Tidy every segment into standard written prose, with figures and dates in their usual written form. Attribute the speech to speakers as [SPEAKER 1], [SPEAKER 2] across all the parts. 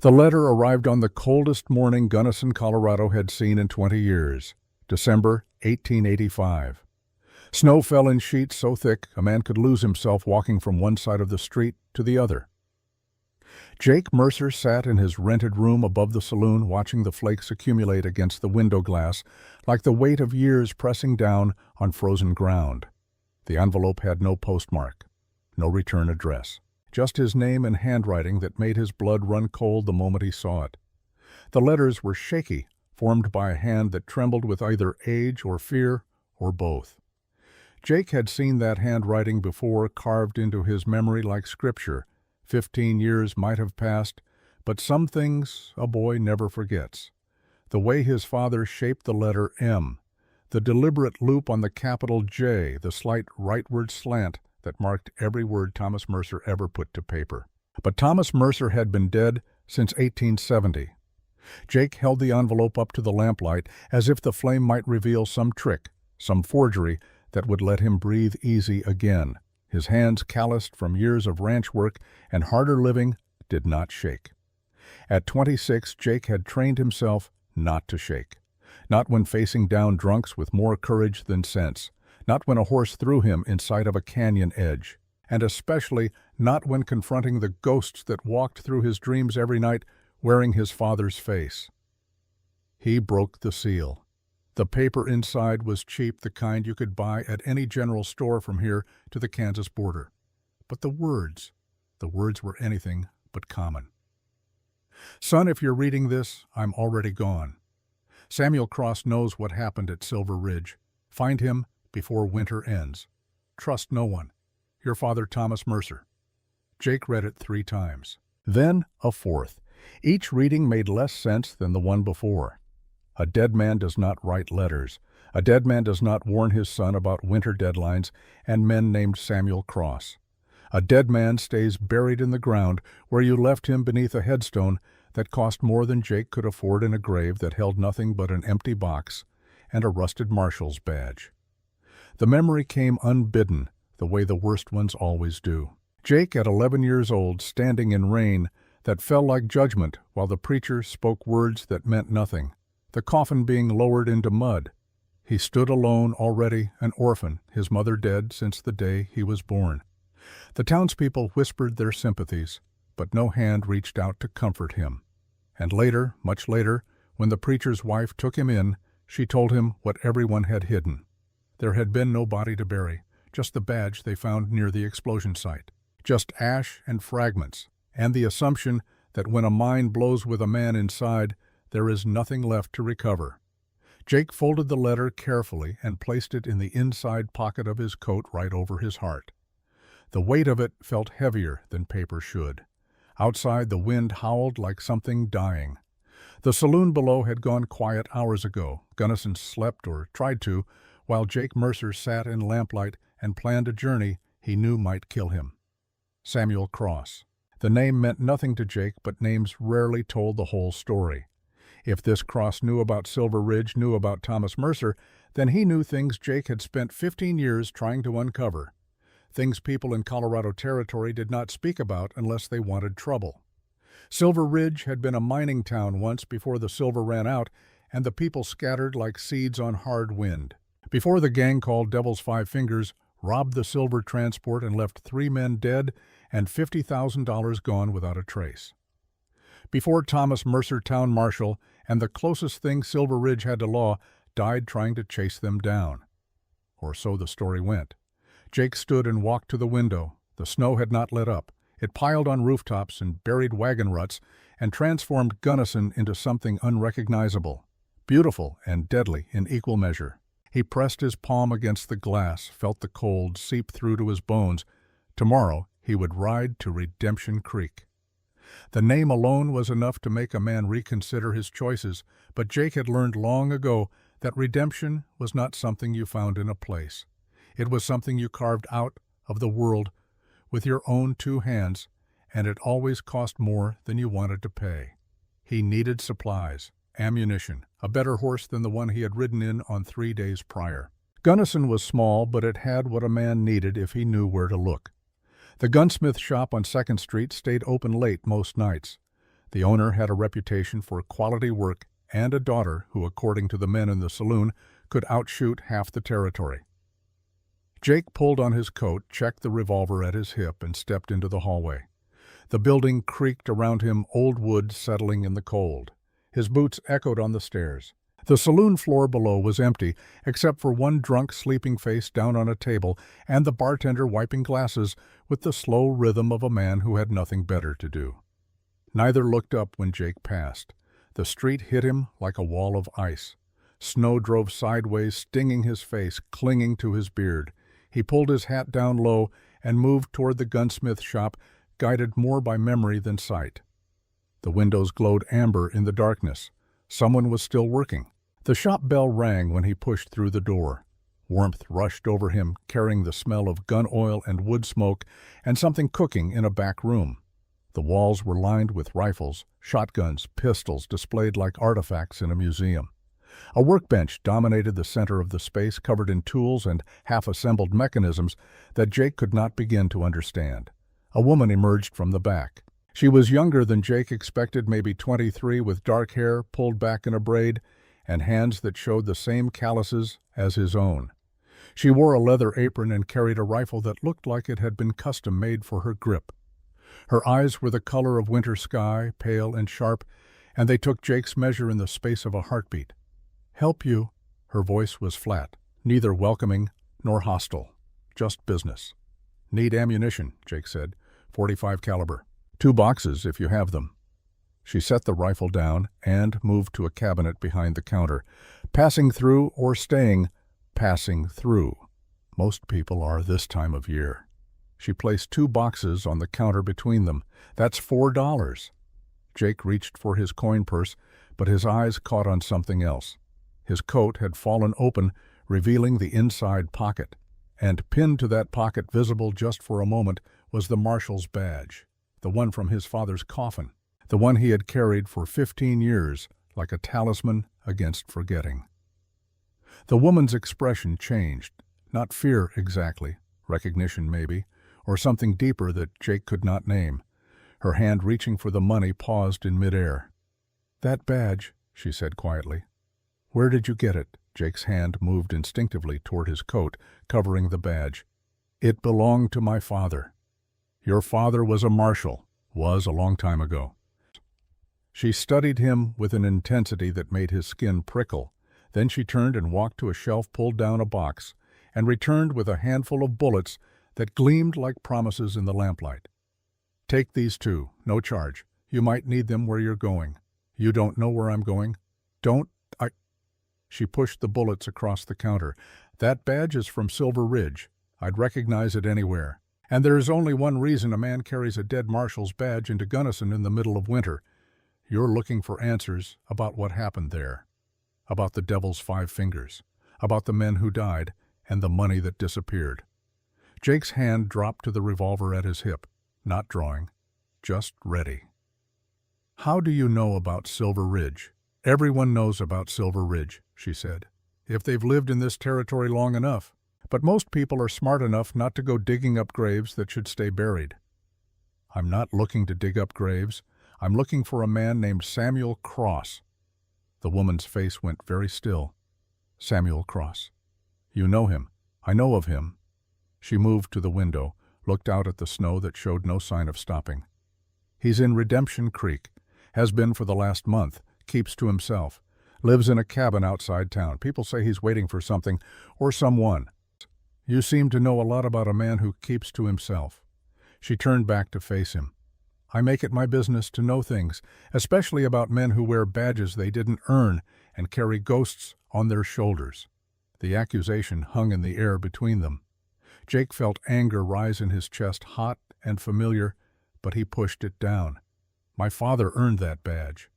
[SPEAKER 1] The letter arrived on the coldest morning Gunnison, Colorado had seen in 20 years, December 1885. Snow fell in sheets so thick a man could lose himself walking from one side of the street to the other. Jake Mercer sat in his rented room above the saloon watching the flakes accumulate against the window glass like the weight of years pressing down on frozen ground. The envelope had no postmark, no return address, just his name and handwriting that made his blood run cold the moment he saw it. The letters were shaky, formed by a hand that trembled with either age or fear or both. Jake had seen that handwriting before, carved into his memory like scripture. 15 years might have passed, but some things a boy never forgets. The way his father shaped the letter M, the deliberate loop on the capital J, the slight rightward slant that marked every word Thomas Mercer ever put to paper. But Thomas Mercer had been dead since 1870. Jake held the envelope up to the lamplight as if the flame might reveal some trick, some forgery that would let him breathe easy again. His hands, calloused from years of ranch work and harder living, did not shake. At 26, Jake had trained himself not to shake. Not when facing down drunks with more courage than sense. Not when a horse threw him in sight of a canyon edge. And especially not when confronting the ghosts that walked through his dreams every night wearing his father's face. He broke the seal. The paper inside was cheap, the kind you could buy at any general store from here to the Kansas border. But the words were anything but common. Son, if you're reading this, I'm already gone. Samuel Cross knows what happened at Silver Ridge. Find him before winter ends. Trust no one. Your father, Thomas Mercer. Jake read it 3 times. Then a 4th. Each reading made less sense than the one before. A dead man does not write letters. A dead man does not warn his son about winter deadlines and men named Samuel Cross. A dead man stays buried in the ground where you left him beneath a headstone that cost more than Jake could afford in a grave that held nothing but an empty box and a rusted marshal's badge. The memory came unbidden, the way the worst ones always do. Jake, at 11 years old, standing in rain that fell like judgment while the preacher spoke words that meant nothing. The coffin being lowered into mud. He stood alone, already an orphan, his mother dead since the day he was born. The townspeople whispered their sympathies, but no hand reached out to comfort him. And later, much later, when the preacher's wife took him in, she told him what everyone had hidden. There had been no body to bury, just the badge they found near the explosion site. Just ash and fragments, and the assumption that when a mine blows with a man inside, there is nothing left to recover. Jake folded the letter carefully and placed it in the inside pocket of his coat right over his heart. The weight of it felt heavier than paper should. Outside, the wind howled like something dying. The saloon below had gone quiet hours ago. Gunnison slept, or tried to, while Jake Mercer sat in lamplight and planned a journey he knew might kill him. Samuel Cross. The name meant nothing to Jake, but names rarely told the whole story. If this Cross knew about Silver Ridge, knew about Thomas Mercer, then he knew things Jake had spent 15 years trying to uncover. Things people in Colorado Territory did not speak about unless they wanted trouble. Silver Ridge had been a mining town once before the silver ran out and the people scattered like seeds on hard wind. Before the gang called Devil's Five Fingers robbed the silver transport and left 3 men dead and $50,000 gone without a trace. Before Thomas Mercer, town marshal, and the closest thing Silver Ridge had to law, died trying to chase them down. Or so the story went. Jake stood and walked to the window. The snow had not let up. It piled on rooftops and buried wagon ruts and transformed Gunnison into something unrecognizable, beautiful and deadly in equal measure. He pressed his palm against the glass, felt the cold seep through to his bones. Tomorrow he would ride to Redemption Creek. The name alone was enough to make a man reconsider his choices, but Jake had learned long ago that redemption was not something you found in a place. It was something you carved out of the world with your own 2 hands, and it always cost more than you wanted to pay. He needed supplies, ammunition, a better horse than the one he had ridden in on 3 days prior. Gunnison was small, but it had what a man needed if he knew where to look. The gunsmith shop on 2nd Street stayed open late most nights. The owner had a reputation for quality work and a daughter who, according to the men in the saloon, could outshoot half the territory. Jake pulled on his coat, checked the revolver at his hip, and stepped into the hallway. The building creaked around him, old wood settling in the cold. His boots echoed on the stairs. The saloon floor below was empty, except for one drunk sleeping face down on a table and the bartender wiping glasses with the slow rhythm of a man who had nothing better to do. Neither looked up when Jake passed. The street hit him like a wall of ice. Snow drove sideways, stinging his face, clinging to his beard. He pulled his hat down low and moved toward the gunsmith shop, guided more by memory than sight. The windows glowed amber in the darkness. Someone was still working. The shop bell rang when he pushed through the door. Warmth rushed over him, carrying the smell of gun oil and wood smoke and something cooking in a back room. The walls were lined with rifles, shotguns, pistols displayed like artifacts in a museum. A workbench dominated the center of the space, covered in tools and half-assembled mechanisms that Jake could not begin to understand. A woman emerged from the back. She was younger than Jake expected, maybe 23, with dark hair pulled back in a braid and hands that showed the same calluses as his own. She wore a leather apron and carried a rifle that looked like it had been custom-made for her grip. Her eyes were the color of winter sky, pale and sharp, and they took Jake's measure in the space of a heartbeat. "Help you?" Her voice was flat, neither welcoming nor hostile, just business. "Need ammunition," Jake said. ".45 caliber. 2 boxes if you have them." She set the rifle down and moved to a cabinet behind the counter. Passing through or staying, passing through. Most people are this time of year. She placed 2 boxes on the counter between them. "That's $4. Jake reached for his coin purse, but his eyes caught on something else. His coat had fallen open, revealing the inside pocket. And pinned to that pocket, visible just for a moment, was the marshal's badge, the one from his father's coffin, the one he had carried for 15 years, like a talisman against forgetting. The woman's expression changed, not fear exactly, recognition maybe, or something deeper that Jake could not name. Her hand reaching for the money paused in midair. "That badge," she said quietly. "Where did you get it?" Jake's hand moved instinctively toward his coat, covering the badge. "It belonged to my father." "Your father was a marshal." "Was a long time ago." She studied him with an intensity that made his skin prickle. Then she turned and walked to a shelf, pulled down a box, and returned with a handful of bullets that gleamed like promises in the lamplight. "Take these 2, no charge. You might need them where you're going." "You don't know where I'm going?" "Don't I—" She pushed the bullets across the counter. "That badge is from Silver Ridge. I'd recognize it anywhere. And there is only one reason a man carries a dead marshal's badge into Gunnison in the middle of winter. You're looking for answers about what happened there, about the Devil's 5 fingers, about the men who died, and the money that disappeared." Jake's hand dropped to the revolver at his hip, not drawing, just ready. "How do you know about Silver Ridge?" "Everyone knows about Silver Ridge," she said, "if they've lived in this territory long enough. But most people are smart enough not to go digging up graves that should stay buried." "I'm not looking to dig up graves. I'm looking for a man named Samuel Cross." The woman's face went very still. "Samuel Cross. You know him?" "I know of him." She moved to the window, looked out at the snow that showed no sign of stopping. "He's in Redemption Creek. Has been for the last month. Keeps to himself. Lives in a cabin outside town. People say he's waiting for something or someone." "You seem to know a lot about a man who keeps to himself." She turned back to face him. "I make it my business to know things, especially about men who wear badges they didn't earn and carry ghosts on their shoulders." The accusation hung in the air between them. Jake felt anger rise in his chest, hot and familiar, but he pushed it down. "My father earned that badge."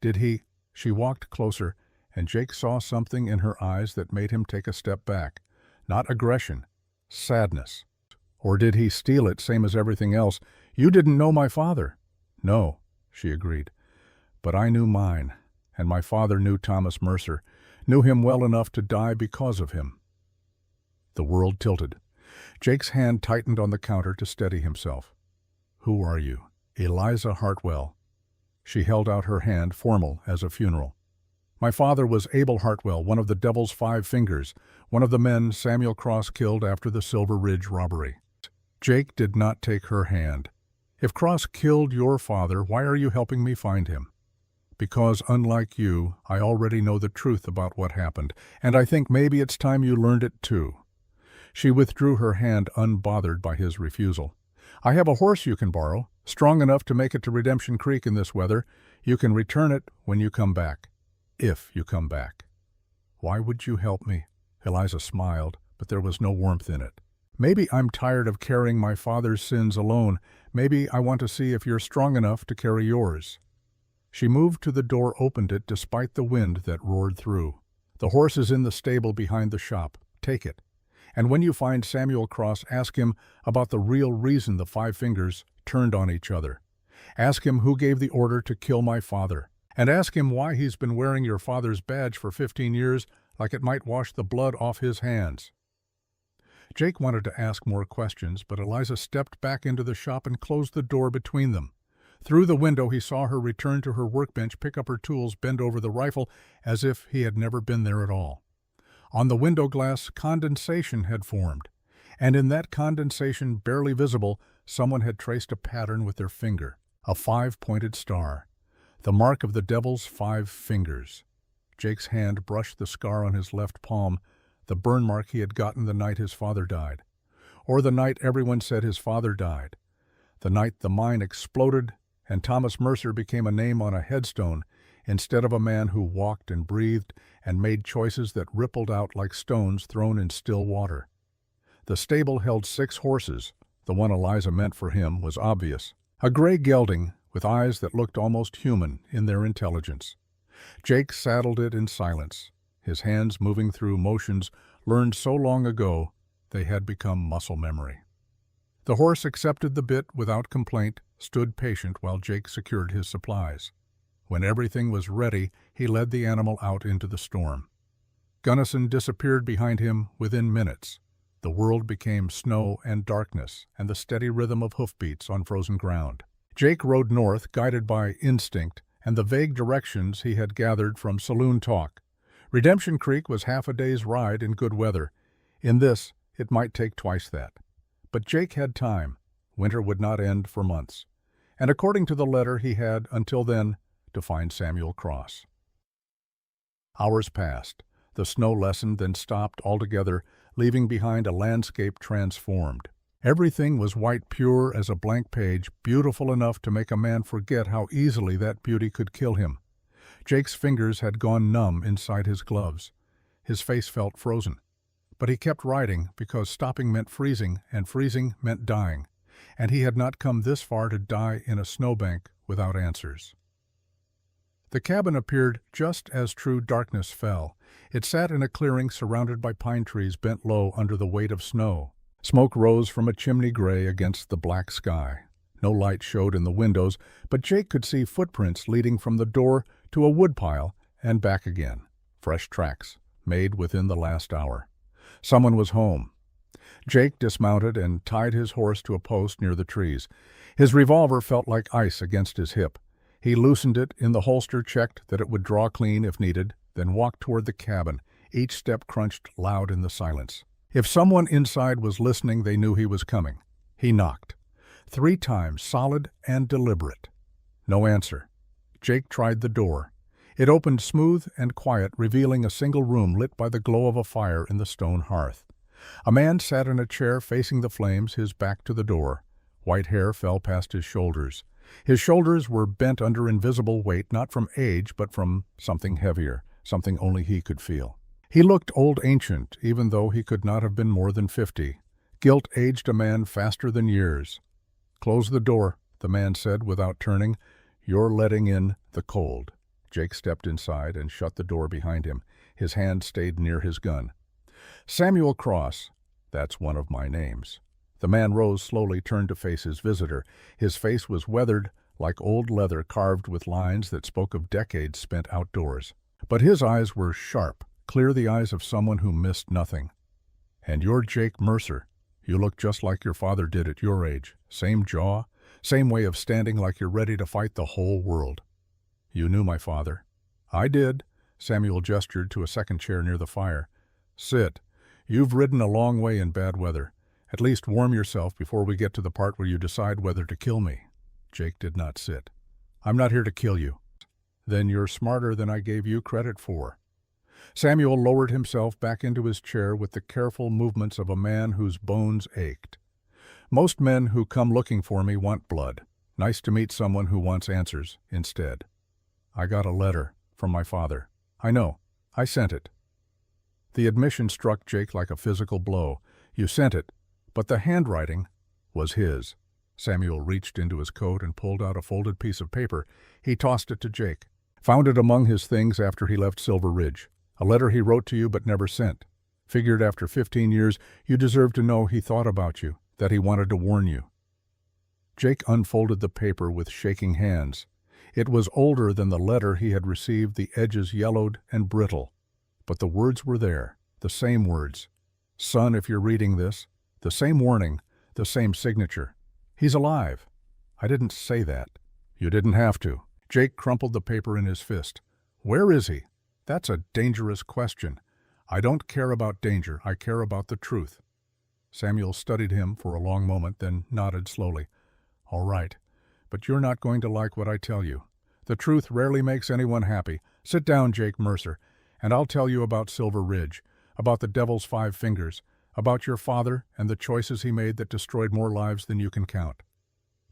[SPEAKER 1] "Did he?" She walked closer, and Jake saw something in her eyes that made him take a step back. Not aggression, sadness. "Or did he steal it, same as everything else? You didn't know my father." "No," she agreed. "But I knew mine, and my father knew Thomas Mercer, knew him well enough to die because of him." The world tilted. Jake's hand tightened on the counter to steady himself. "Who are you?" "Eliza Hartwell." She held out her hand, formal as a funeral. "My father was Abel Hartwell, one of the Devil's 5 Fingers, one of the men Samuel Cross killed after the Silver Ridge robbery." Jake did not take her hand. "If Cross killed your father, why are you helping me find him?" "Because, unlike you, I already know the truth about what happened, and I think maybe it's time you learned it too." She withdrew her hand, unbothered by his refusal. "I have a horse you can borrow, strong enough to make it to Redemption Creek in this weather. You can return it when you come back. If you come back." "Why would you help me?" Eliza smiled, but there was no warmth in it. "Maybe I'm tired of carrying my father's sins alone. Maybe I want to see if you're strong enough to carry yours." She moved to the door, opened it despite the wind that roared through. "The horse is in the stable behind the shop. Take it. And when you find Samuel Cross, ask him about the real reason the 5 Fingers turned on each other. Ask him who gave the order to kill my father. And ask him why he's been wearing your father's badge for 15 years like it might wash the blood off his hands." Jake wanted to ask more questions, but Eliza stepped back into the shop and closed the door between them. Through the window he saw her return to her workbench, pick up her tools, bend over the rifle as if he had never been there at all. On the window glass, condensation had formed, and in that condensation, barely visible, someone had traced a pattern with their finger, a 5-pointed star, the mark of the Devil's 5 Fingers. Jake's hand brushed the scar on his left palm, the burn mark he had gotten the night his father died, or the night everyone said his father died, the night the mine exploded and Thomas Mercer became a name on a headstone instead of a man who walked and breathed and made choices that rippled out like stones thrown in still water. The stable held 6 horses. The one Eliza meant for him was obvious. A gray gelding with eyes that looked almost human in their intelligence. Jake saddled it in silence, his hands moving through motions learned so long ago they had become muscle memory. The horse accepted the bit without complaint, stood patient while Jake secured his supplies. When everything was ready, he led the animal out into the storm. Gunnison disappeared behind him within minutes. The world became snow and darkness and the steady rhythm of hoofbeats on frozen ground. Jake rode north, guided by instinct and the vague directions he had gathered from saloon talk. Redemption Creek was half a day's ride in good weather. In this, it might take twice that. But Jake had time. Winter would not end for months. And according to the letter, he had, until then, to find Samuel Cross. Hours passed. The snow lessened, then stopped altogether, leaving behind a landscape transformed. Everything was white pure as a blank page, beautiful enough to make a man forget how easily that beauty could kill him. Jake's fingers had gone numb inside his gloves. His face felt frozen. But he kept riding because stopping meant freezing, and freezing meant dying. And he had not come this far to die in a snowbank without answers. The cabin appeared just as true darkness fell. It sat in a clearing surrounded by pine trees bent low under the weight of snow. Smoke rose from a chimney gray against the black sky. No light showed in the windows, but Jake could see footprints leading from the door to a woodpile and back again. Fresh tracks, made within the last hour. Someone was home. Jake dismounted and tied his horse to a post near the trees. His revolver felt like ice against his hip. He loosened it in the holster, checked that it would draw clean if needed, then walked toward the cabin. Each step crunched loud in the silence. If someone inside was listening, they knew he was coming. He knocked. 3 times, solid and deliberate. No answer. Jake tried the door. It opened smooth and quiet, revealing a single room lit by the glow of a fire in the stone hearth. A man sat in a chair facing the flames, his back to the door. White hair fell past his shoulders. His shoulders were bent under invisible weight, not from age, but from something heavier, something only he could feel. He looked old ancient, even though he could not have been more than 50. Guilt aged a man faster than years. "Close the door," the man said without turning. "You're letting in the cold." Jake stepped inside and shut the door behind him. His hand stayed near his gun. "Samuel Cross, that's one of my names." The man rose slowly, turned to face his visitor. His face was weathered, like old leather carved with lines that spoke of decades spent outdoors. But his eyes were sharp, clear, the eyes of someone who missed nothing. "And you're Jake Mercer. You look just like your father did at your age. Same jaw, same way of standing like you're ready to fight the whole world." You knew my father. I did. Samuel gestured to a second chair near the fire. Sit. You've ridden a long way in bad weather. At least warm yourself before we get to the part where you decide whether to kill me. Jake did not sit. I'm not here to kill you. Then you're smarter than I gave you credit for. Samuel lowered himself back into his chair with the careful movements of a man whose bones ached. Most men who come looking for me want blood. Nice to meet someone who wants answers instead. I got a letter from my father. I know. I sent it. The admission struck Jake like a physical blow. You sent it, but the handwriting was his. Samuel reached into his coat and pulled out a folded piece of paper. He tossed it to Jake. Found it among his things after he left Silver Ridge. A letter he wrote to you but never sent. Figured after 15 years you deserved to know he thought about you, that he wanted to warn you. Jake unfolded the paper with shaking hands. It was older than the letter he had received, the edges yellowed and brittle. But the words were there, the same words. Son, if you're reading this, the same warning, the same signature. He's alive. I didn't say that. You didn't have to. Jake crumpled the paper in his fist. Where is he? That's a dangerous question. I don't care about danger. I care about the truth. Samuel studied him for a long moment, then nodded slowly. All right, but you're not going to like what I tell you. The truth rarely makes anyone happy. Sit down, Jake Mercer, and I'll tell you about Silver Ridge, about the Devil's 5 Fingers, about your father and the choices he made that destroyed more lives than you can count.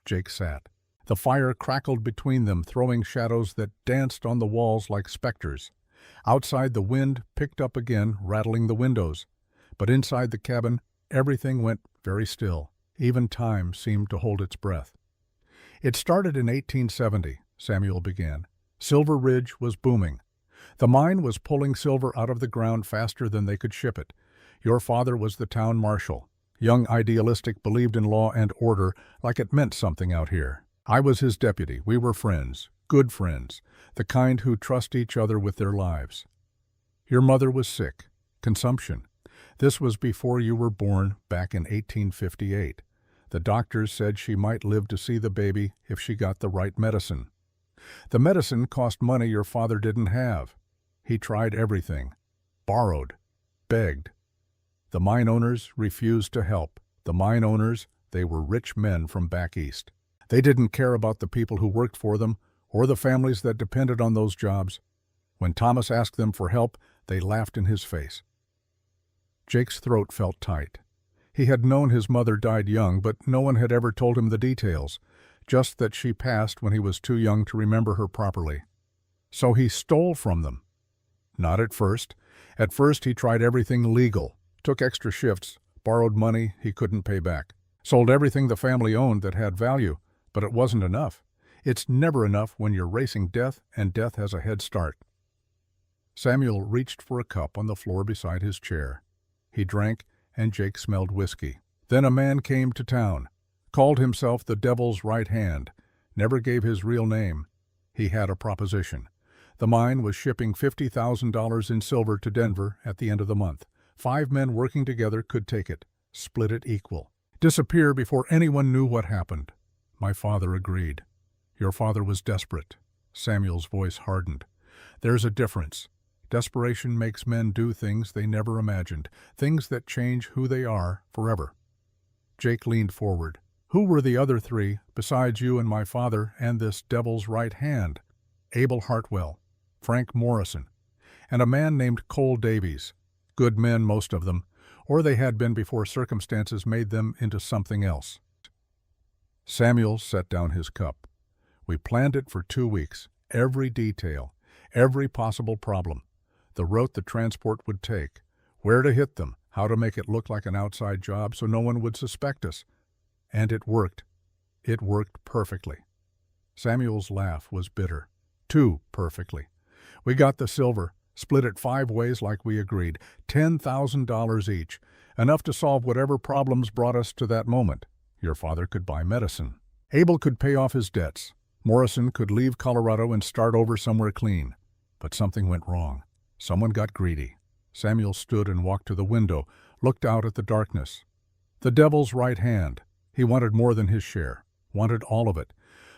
[SPEAKER 1] Jake sat. The fire crackled between them, throwing shadows that danced on the walls like specters. Outside, the wind picked up again, rattling the windows. But inside the cabin, everything went very still. Even time seemed to hold its breath. It started in 1870, Samuel began. Silver Ridge was booming. The mine was pulling silver out of the ground faster than they could ship it. Your father was the town marshal. Young, idealistic, believed in law and order like it meant something out here. I was his deputy. We were friends, good friends, the kind who trust each other with their lives. Your mother was sick, consumption. This was before you were born, back in 1858. The doctors said she might live to see the baby if she got the right medicine. The medicine cost money your father didn't have. He tried everything, borrowed, begged. The mine owners refused to help. The mine owners, they were rich men from back east. They didn't care about the people who worked for them or the families that depended on those jobs. When Thomas asked them for help, they laughed in his face. Jake's throat felt tight. He had known his mother died young, but no one had ever told him the details, just that she passed when he was too young to remember her properly. So he stole from them. Not at first. At first he tried everything legal, took extra shifts, borrowed money he couldn't pay back, sold everything the family owned that had value, but it wasn't enough. It's never enough when you're racing death and death has a head start. Samuel reached for a cup on the floor beside his chair. He drank, and Jake smelled whiskey. Then a man came to town, called himself the Devil's Right Hand, never gave his real name. He had a proposition. The mine was shipping $50,000 in silver to Denver at the end of the month. 5 men working together could take it, split it equal, disappear before anyone knew what happened. My father agreed. Your father was desperate. Samuel's voice hardened. There's a difference. Desperation makes men do things they never imagined, things that change who they are forever. Jake leaned forward. Who were the other 3, besides you and my father and this Devil's Right Hand? Abel Hartwell, Frank Morrison, and a man named Cole Davies. Good men, most of them, or they had been before circumstances made them into something else. Samuel set down his cup. We planned it for 2 weeks, every detail, every possible problem, the route the transport would take, where to hit them, how to make it look like an outside job so no one would suspect us. And it worked. It worked perfectly. Samuel's laugh was bitter. Too perfectly. We got the silver, split it 5 ways like we agreed, $10,000 each, enough to solve whatever problems brought us to that moment. Your father could buy medicine. Abel could pay off his debts. Morrison could leave Colorado and start over somewhere clean. But something went wrong. Someone got greedy. Samuel stood and walked to the window, looked out at the darkness. The Devil's Right Hand. He wanted more than his share, wanted all of it.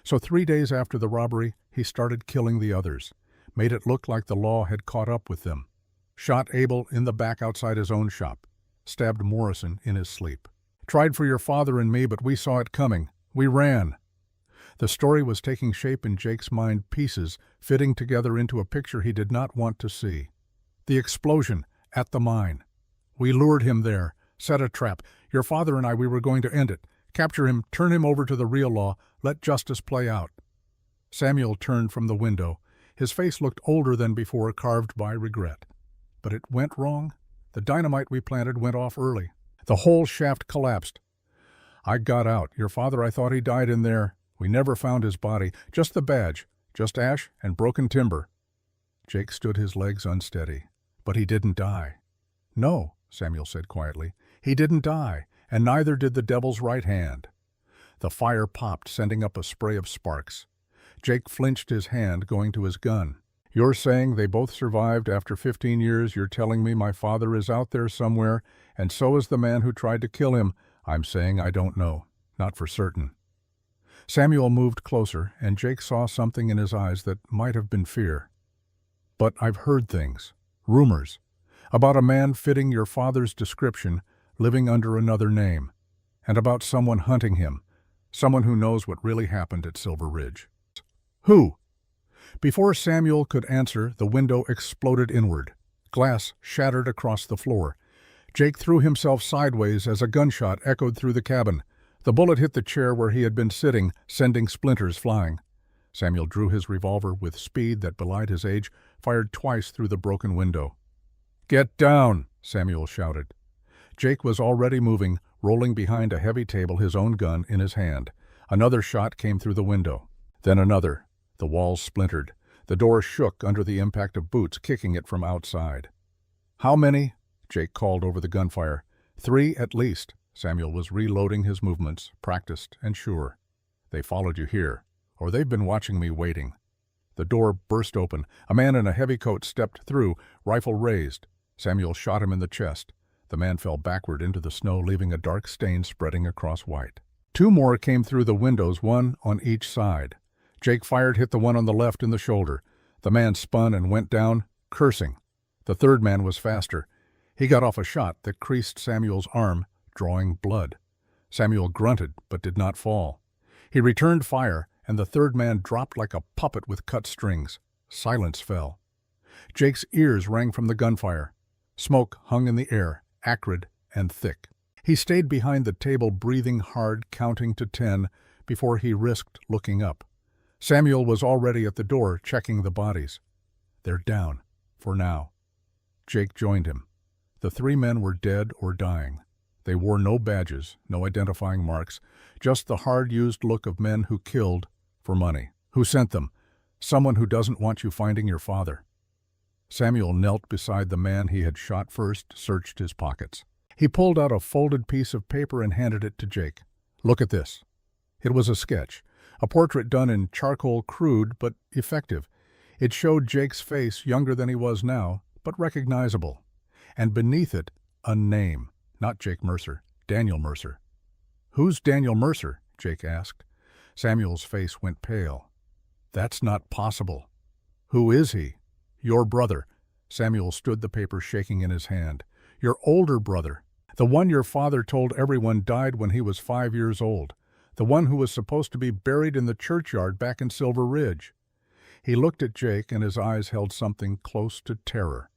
[SPEAKER 1] So 3 days after the robbery, he started killing the others, made it look like the law had caught up with them. Shot Abel in the back outside his own shop, stabbed Morrison in his sleep. Tried for your father and me, but we saw it coming. We ran. The story was taking shape in Jake's mind, pieces fitting together into a picture he did not want to see. The explosion at the mine. We lured him there, set a trap. Your father and we were going to end it. Capture him, turn him over to the real law, let justice play out. Samuel turned from the window. His face looked older than before, carved by regret. But it went wrong. The dynamite we planted went off early. The whole shaft collapsed. I got out. Your father, I thought he died in there. We never found his body, just the badge, just ash and broken timber. Jake stood his legs unsteady. But he didn't die. No, Samuel said quietly. He didn't die, and neither did the devil's right hand. The fire popped, sending up a spray of sparks. Jake flinched his hand, going to his gun. You're saying they both survived after 15 years. You're telling me my father is out there somewhere, and so is the man who tried to kill him. I'm saying I don't know. Not for certain. Samuel moved closer, and Jake saw something in his eyes that might have been fear. But I've heard things, rumors, about a man fitting your father's description, living under another name, and about someone hunting him, someone who knows what really happened at Silver Ridge. Who? Before Samuel could answer, the window exploded inward. Glass shattered across the floor. Jake threw himself sideways as a gunshot echoed through the cabin. The bullet hit the chair where he had been sitting, sending splinters flying. Samuel drew his revolver with speed that belied his age, fired twice through the broken window. "Get down!" Samuel shouted. Jake was already moving, rolling behind a heavy table, his own gun in his hand. Another shot came through the window. Then another. The walls splintered. The door shook under the impact of boots kicking it from outside. "How many?" Jake called over the gunfire. "3 at least." Samuel was reloading his movements, practiced and sure. "They followed you here, or they've been watching me waiting." The door burst open. A man in a heavy coat stepped through, rifle raised. Samuel shot him in the chest. The man fell backward into the snow, leaving a dark stain spreading across white. 2 more came through the windows, 1 on each side. Jake fired, hit the one on the left in the shoulder. The man spun and went down, cursing. The third man was faster. He got off a shot that creased Samuel's arm, drawing blood. Samuel grunted, but did not fall. He returned fire, and the third man dropped like a puppet with cut strings. Silence fell. Jake's ears rang from the gunfire. Smoke hung in the air, acrid and thick. He stayed behind the table, breathing hard, counting to 10, before he risked looking up. Samuel was already at the door, checking the bodies. They're down, for now. Jake joined him. The 3 men were dead or dying. They wore no badges, no identifying marks, just the hard-used look of men who killed for money. Who sent them? Someone who doesn't want you finding your father. Samuel knelt beside the man he had shot first, searched his pockets. He pulled out a folded piece of paper and handed it to Jake. "Look at this." It was a sketch, a portrait done in charcoal, crude but effective. It showed Jake's face, younger than he was now, but recognizable. And beneath it, a name. Not Jake Mercer, Daniel Mercer. "Who's Daniel Mercer?" Jake asked. Samuel's face went pale. "That's not possible." "Who is he?" "Your brother." Samuel stood the paper, shaking in his hand. "Your older brother. The one your father told everyone died when he was 5 years old. The one who was supposed to be buried in the churchyard back in Silver Ridge." He looked at Jake, and his eyes held something close to terror.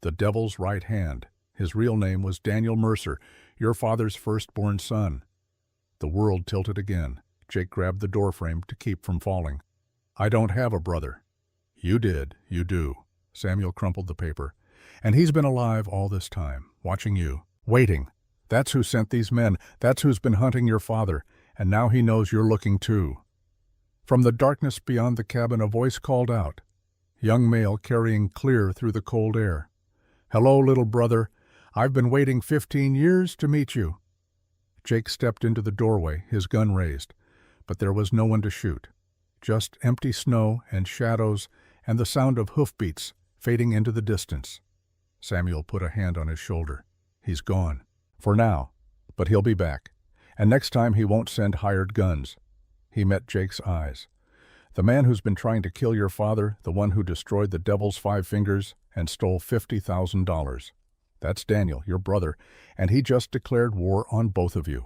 [SPEAKER 1] The devil's right hand. His real name was Daniel Mercer, your father's firstborn son. The world tilted again. Jake grabbed the doorframe to keep from falling. "I don't have a brother." "You did. You do." Samuel crumpled the paper. "And he's been alive all this time, watching you, waiting. That's who sent these men. That's who's been hunting your father. And now he knows you're looking too." From the darkness beyond the cabin, a voice called out. Young male, carrying clear through the cold air. "Hello, little brother. I've been waiting 15 years to meet you." Jake stepped into the doorway, his gun raised. But there was no one to shoot. Just empty snow and shadows and the sound of hoofbeats fading into the distance. Samuel put a hand on his shoulder. "He's gone. For now. But he'll be back. And next time he won't send hired guns. He met Jake's eyes. "The man who's been trying to kill your father, the one who destroyed the Devil's 5 fingers and stole $50,000. That's Daniel, your brother, and he just declared war on both of you."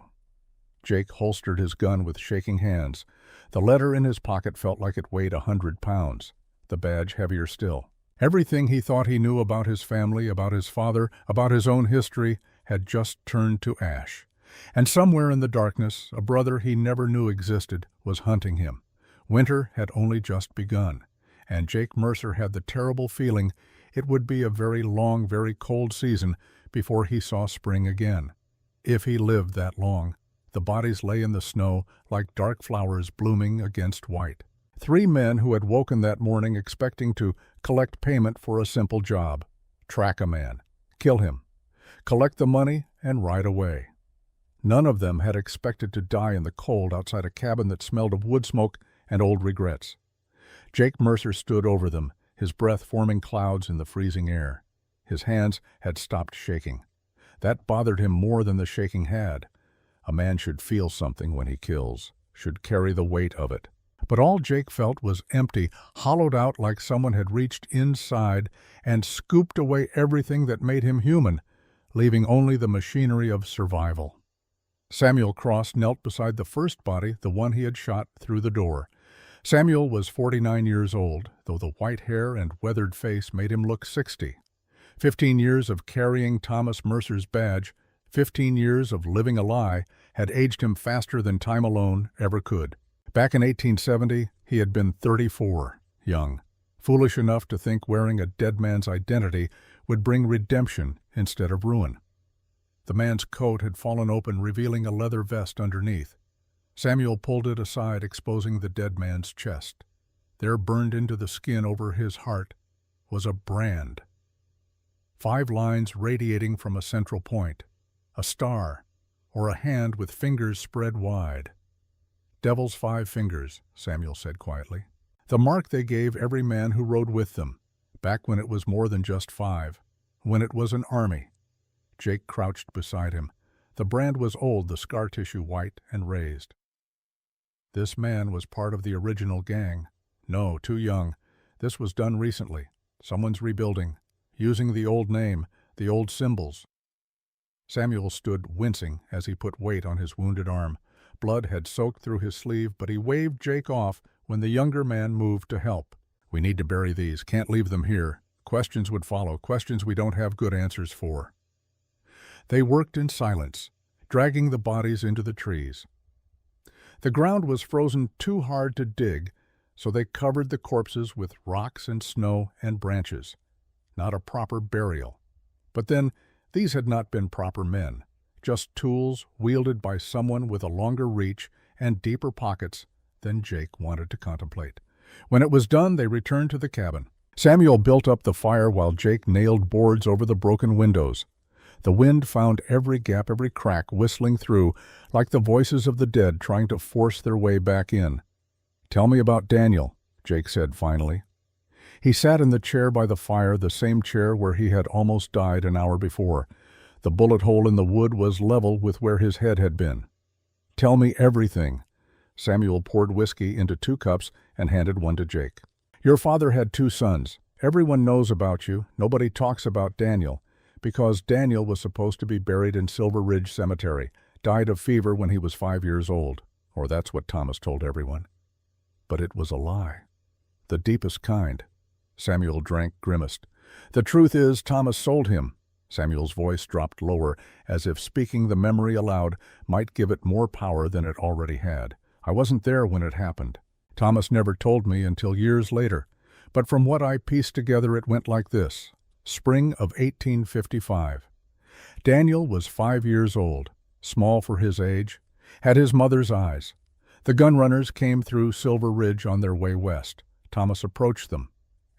[SPEAKER 1] Jake holstered his gun with shaking hands. The letter in his pocket felt like it weighed 100 pounds, the badge heavier still. Everything he thought he knew about his family, about his father, about his own history, had just turned to ash. And somewhere in the darkness, a brother he never knew existed was hunting him. Winter had only just begun, and Jake Mercer had the terrible feeling it would be a very long, very cold season before he saw spring again. If he lived that long. The bodies lay in the snow like dark flowers blooming against white. 3 men who had woken that morning expecting to collect payment for a simple job. Track a man, kill him, collect the money, and ride away. None of them had expected to die in the cold outside a cabin that smelled of wood smoke and old regrets. Jake Mercer stood over them, his breath forming clouds in the freezing air. His hands had stopped shaking. That bothered him more than the shaking had. A man should feel something when he kills, should carry the weight of it. But all Jake felt was empty, hollowed out like someone had reached inside and scooped away everything that made him human, leaving only the machinery of survival. Samuel Cross knelt beside the first body, the one he had shot through the door. Samuel was 49 years old, though the white hair and weathered face made him look 60. 15 years of carrying Thomas Mercer's badge, 15 years of living a lie, had aged him faster than time alone ever could. Back in 1870, he had been 34, young, foolish enough to think wearing a dead man's identity would bring redemption instead of ruin. The man's coat had fallen open, revealing a leather vest underneath. Samuel pulled it aside, exposing the dead man's chest. There, burned into the skin over his heart, was a brand. 5 lines radiating from a central point, a star, or a hand with fingers spread wide. "Devil's 5 fingers," Samuel said quietly. The mark they gave every man who rode with them, back when it was more than just 5, when it was an army. Jake crouched beside him. The brand was old, the scar tissue white and raised. This man was part of the original gang. No, too young. This was done recently. Someone's rebuilding, using the old name, the old symbols. Samuel stood wincing as he put weight on his wounded arm. Blood had soaked through his sleeve, but he waved Jake off when the younger man moved to help. "We need to bury these. Can't leave them here. Questions would follow, questions we don't have good answers for." They worked in silence, dragging the bodies into the trees. The ground was frozen too hard to dig, so they covered the corpses with rocks and snow and branches. Not a proper burial. But then, these had not been proper men, just tools wielded by someone with a longer reach and deeper pockets than Jake wanted to contemplate. When it was done, they returned to the cabin. Samuel built up the fire while Jake nailed boards over the broken windows. The wind found every gap, every crack, whistling through, like the voices of the dead trying to force their way back in. "Tell me about Daniel," Jake said finally. He sat in the chair by the fire, the same chair where he had almost died an hour before. The bullet hole in the wood was level with where his head had been. "Tell me everything." Samuel poured whiskey into 2 cups and handed one to Jake. "Your father had 2 sons. Everyone knows about you. Nobody talks about Daniel, because Daniel was supposed to be buried in Silver Ridge Cemetery, died of fever when he was 5 years old, or that's what Thomas told everyone. But it was a lie. The deepest kind." Samuel drank, grimaced. "The truth is, Thomas sold him." Samuel's voice dropped lower, as if speaking the memory aloud might give it more power than it already had. "I wasn't there when it happened. Thomas never told me until years later, but from what I pieced together it went like this. Spring of 1855. Daniel was 5 years old, small for his age, had his mother's eyes. The gunrunners came through Silver Ridge on their way west. Thomas approached them,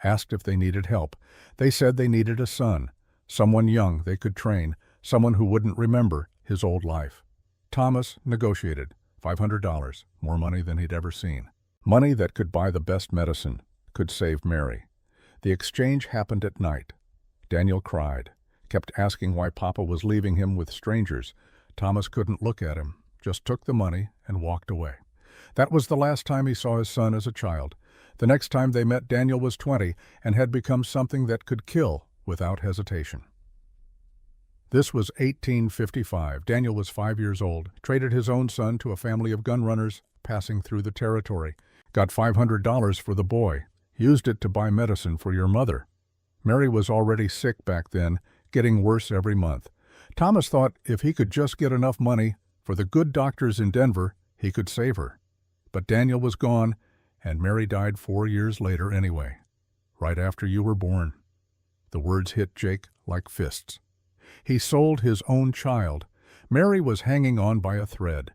[SPEAKER 1] asked if they needed help. They said they needed a son, someone young they could train, someone who wouldn't remember his old life. Thomas negotiated $500, more money than he'd ever seen. Money that could buy the best medicine, could save Mary. The exchange happened at night. Daniel cried, kept asking why Papa was leaving him with strangers. Thomas couldn't look at him, just took the money and walked away. That was the last time he saw his son as a child. The next time they met, Daniel was 20 and had become something that could kill without hesitation. This was 1855. Daniel was 5 years old, traded his own son to a family of gun runners passing through the territory. Got $500 for the boy. Used it to buy medicine for your mother. Mary was already sick back then, getting worse every month. Thomas thought if he could just get enough money for the good doctors in Denver, he could save her. But Daniel was gone, and Mary died 4 years later anyway, right after you were born. The words hit Jake like fists. He sold his own child. Mary was hanging on by a thread.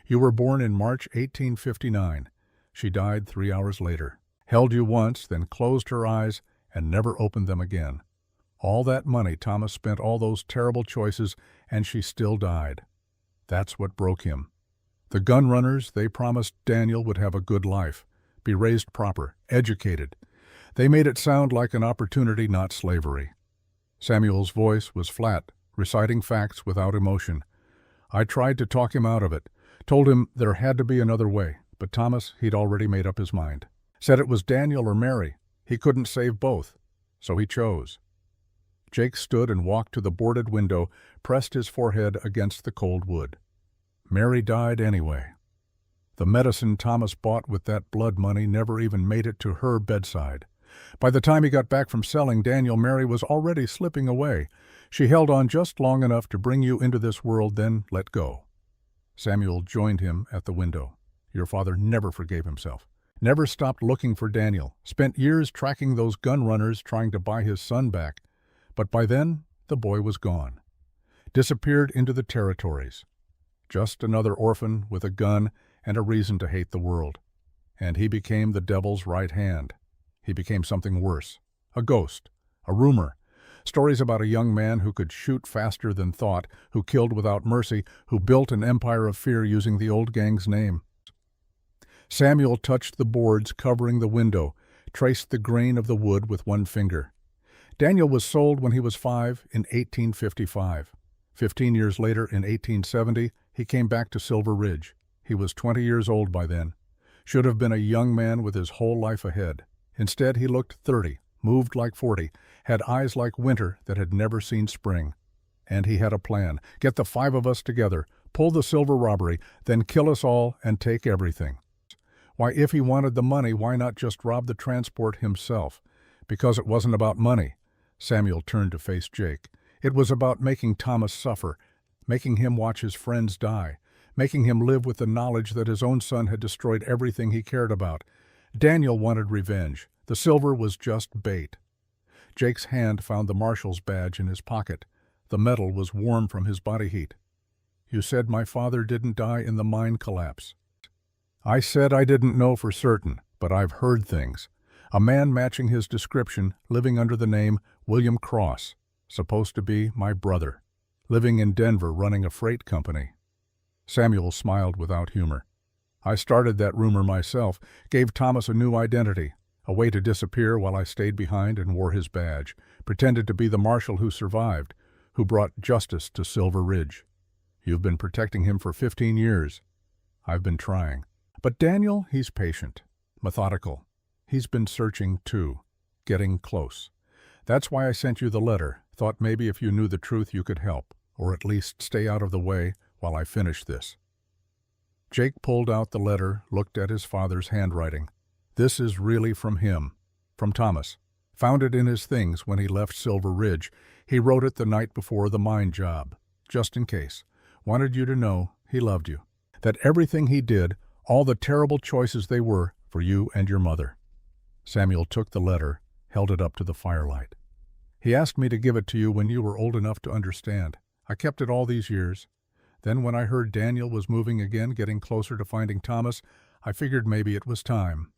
[SPEAKER 1] You were born in March 1859. She died 3 hours later. Held you once, then closed her eyes and never opened them again. All that money Thomas spent, all those terrible choices, and she still died. That's what broke him. The gun runners, they promised Daniel would have a good life, be raised proper, educated. They made it sound like an opportunity, not slavery. Samuel's voice was flat, reciting facts without emotion. I tried to talk him out of it, told him there had to be another way, but Thomas, he'd already made up his mind. Said it was Daniel or Mary. He couldn't save both, so he chose. Jake stood and walked to the boarded window, pressed his forehead against the cold wood. Mary died anyway. The medicine Thomas bought with that blood money never even made it to her bedside. By the time he got back from selling Daniel, Mary was already slipping away. She held on just long enough to bring you into this world, then let go. Samuel joined him at the window. Your father never forgave himself. Never stopped looking for Daniel. Spent years tracking those gun runners trying to buy his son back. But by then, the boy was gone. Disappeared into the territories. Just another orphan with a gun and a reason to hate the world. And he became the devil's right hand. He became something worse. A ghost. A rumor. Stories about a young man who could shoot faster than thought, who killed without mercy, who built an empire of fear using the old gang's name. Samuel touched the boards covering the window, traced the grain of the wood with one finger. Daniel was sold when he was 5 in 1855. 15 years later, in 1870, he came back to Silver Ridge. He was 20 years old by then. Should have been a young man with his whole life ahead. Instead, he looked 30, moved like 40, had eyes like winter that had never seen spring. And he had a plan. Get the 5 of us together, pull the silver robbery, then kill us all and take everything. Why, if he wanted the money, why not just rob the transport himself? Because it wasn't about money. Samuel turned to face Jake. It was about making Thomas suffer, making him watch his friends die, making him live with the knowledge that his own son had destroyed everything he cared about. Daniel wanted revenge. The silver was just bait. Jake's hand found the marshal's badge in his pocket. The metal was warm from his body heat. You said my father didn't die in the mine collapse. I said I didn't know for certain, but I've heard things. A man matching his description, living under the name William Cross, supposed to be my brother, living in Denver running a freight company. Samuel smiled without humor. I started that rumor myself, gave Thomas a new identity, a way to disappear while I stayed behind and wore his badge, pretended to be the marshal who survived, who brought justice to Silver Ridge. You've been protecting him for 15 years. I've been trying. But Daniel, he's patient, methodical. He's been searching too, getting close. That's why I sent you the letter. Thought maybe if you knew the truth you could help, or at least stay out of the way while I finish this. Jake pulled out the letter, looked at his father's handwriting. This is really from him, from Thomas. Found it in his things when he left Silver Ridge. He wrote it the night before the mine job, just in case. Wanted you to know he loved you, that everything he did, all the terrible choices they were for you and your mother. Samuel took the letter, held it up to the firelight. He asked me to give it to you when you were old enough to understand. I kept it all these years. Then when I heard Daniel was moving again, getting closer to finding Thomas, I figured maybe it was time.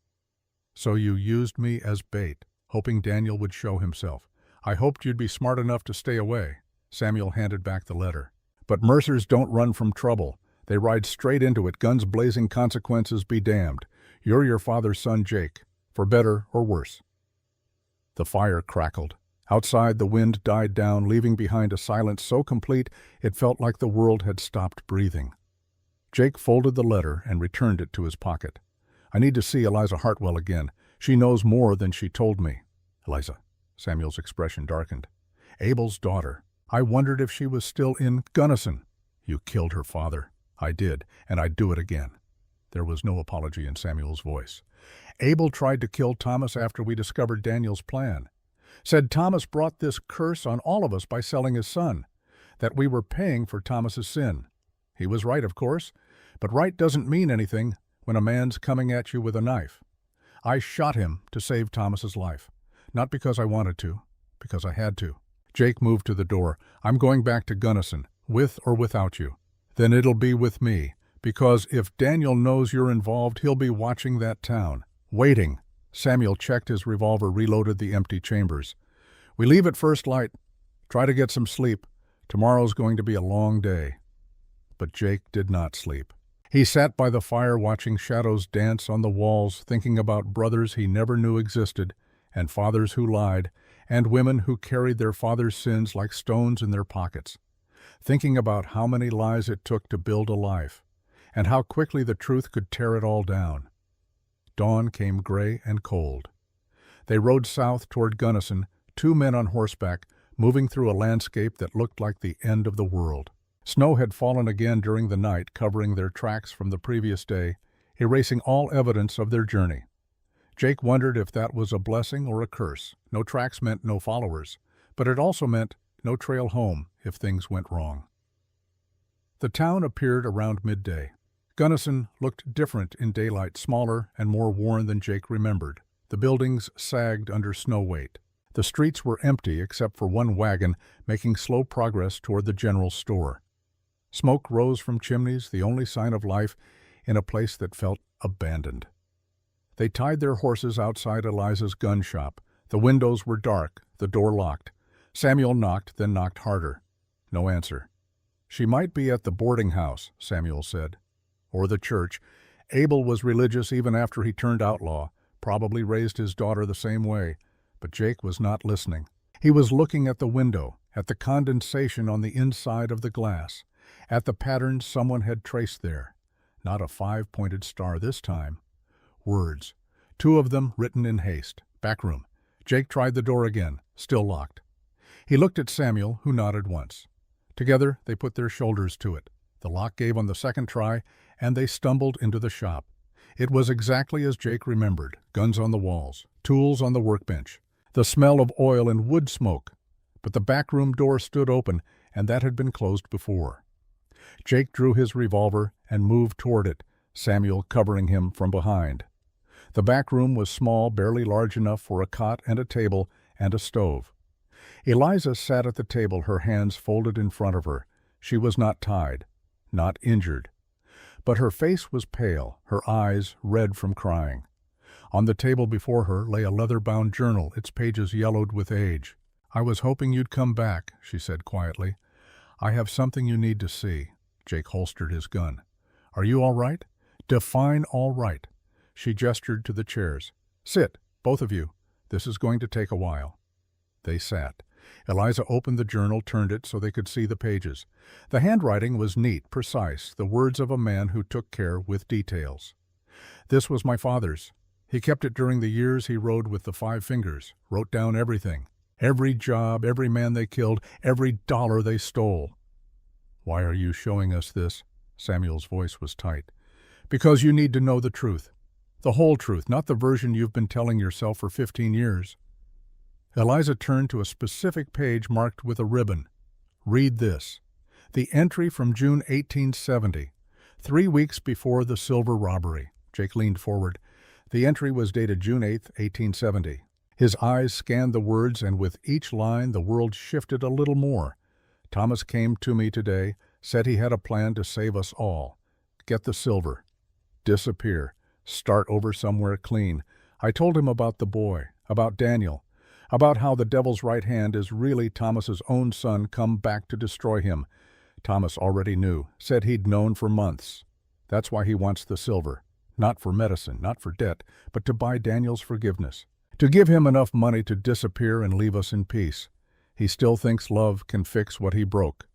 [SPEAKER 1] So you used me as bait, hoping Daniel would show himself. I hoped you'd be smart enough to stay away. Samuel handed back the letter. But Mercers don't run from trouble. They ride straight into it, guns blazing, consequences be damned. You're your father's son, Jake, for better or worse. The fire crackled. Outside, the wind died down, leaving behind a silence so complete it felt like the world had stopped breathing. Jake folded the letter and returned it to his pocket. I need to see Eliza Hartwell again. She knows more than she told me. Eliza. Samuel's expression darkened. Abel's daughter. I wondered if she was still in Gunnison. You killed her father. I did, and I'd do it again. There was no apology in Samuel's voice. Abel tried to kill Thomas after we discovered Daniel's plan. Said Thomas brought this curse on all of us by selling his son, that we were paying for Thomas's sin. He was right, of course, but right doesn't mean anything when a man's coming at you with a knife. I shot him to save Thomas's life, not because I wanted to, because I had to. Jake moved to the door. I'm going back to Gunnison, with or without you. Then it'll be with me, because if Daniel knows you're involved, he'll be watching that town, waiting. Samuel checked his revolver, reloaded the empty chambers. We leave at first light. Try to get some sleep. Tomorrow's going to be a long day. But Jake did not sleep. He sat by the fire watching shadows dance on the walls, thinking about brothers he never knew existed, and fathers who lied, and women who carried their fathers' sins like stones in their pockets. Thinking about how many lies it took to build a life, and how quickly the truth could tear it all down. Dawn came gray and cold. They rode south toward Gunnison, 2 men on horseback, moving through a landscape that looked like the end of the world. Snow had fallen again during the night, covering their tracks from the previous day, erasing all evidence of their journey. Jake wondered if that was a blessing or a curse. No tracks meant no followers, but it also meant no trail home if things went wrong. The town appeared around midday. Gunnison looked different in daylight, smaller and more worn than Jake remembered. The buildings sagged under snow weight. The streets were empty except for one wagon making slow progress toward the general store. Smoke rose from chimneys, the only sign of life in a place that felt abandoned. They tied their horses outside Eliza's gun shop. The windows were dark, the door locked. Samuel knocked, then knocked harder. No answer. She might be at the boarding house, Samuel said. Or the church. Abel was religious even after he turned outlaw, probably raised his daughter the same way. But Jake was not listening. He was looking at the window, at the condensation on the inside of the glass, at the patterns someone had traced there. Not a 5-pointed star this time. Words. 2 of them written in haste. Back room. Jake tried the door again, still locked. He looked at Samuel, who nodded once. Together, they put their shoulders to it. The lock gave on the second try, and they stumbled into the shop. It was exactly as Jake remembered. Guns on the walls, tools on the workbench, the smell of oil and wood smoke. But the back room door stood open, and that had been closed before. Jake drew his revolver and moved toward it, Samuel covering him from behind. The back room was small, barely large enough for a cot and a table and a stove. Eliza sat at the table, her hands folded in front of her. She was not tied, not injured. But her face was pale, her eyes red from crying. On the table before her lay a leather-bound journal, its pages yellowed with age. I was hoping you'd come back, she said quietly. I have something you need to see. Jake holstered his gun. Are you all right? Define all right. She gestured to the chairs. Sit, both of you. This is going to take a while. They sat. Eliza opened the journal, turned it so they could see the pages. The handwriting was neat, precise, the words of a man who took care with details. This was my father's. He kept it during the years he rode with the 5 fingers, wrote down everything. Every job, every man they killed, every dollar they stole. Why are you showing us this? Samuel's voice was tight. Because you need to know the truth. The whole truth, not the version you've been telling yourself for 15 years. Eliza turned to a specific page marked with a ribbon. Read this. The entry from June 1870, 3 weeks before the silver robbery. Jake leaned forward. The entry was dated June 8, 1870. His eyes scanned the words, and with each line the world shifted a little more. Thomas came to me today, said he had a plan to save us all. Get the silver. Disappear. Start over somewhere clean. I told him about the boy, about Daniel, about how the devil's right hand is really Thomas's own son come back to destroy him. Thomas already knew, said he'd known for months. That's why he wants the silver. Not for medicine, not for debt, but to buy Daniel's forgiveness. To give him enough money to disappear and leave us in peace. He still thinks love can fix what he broke.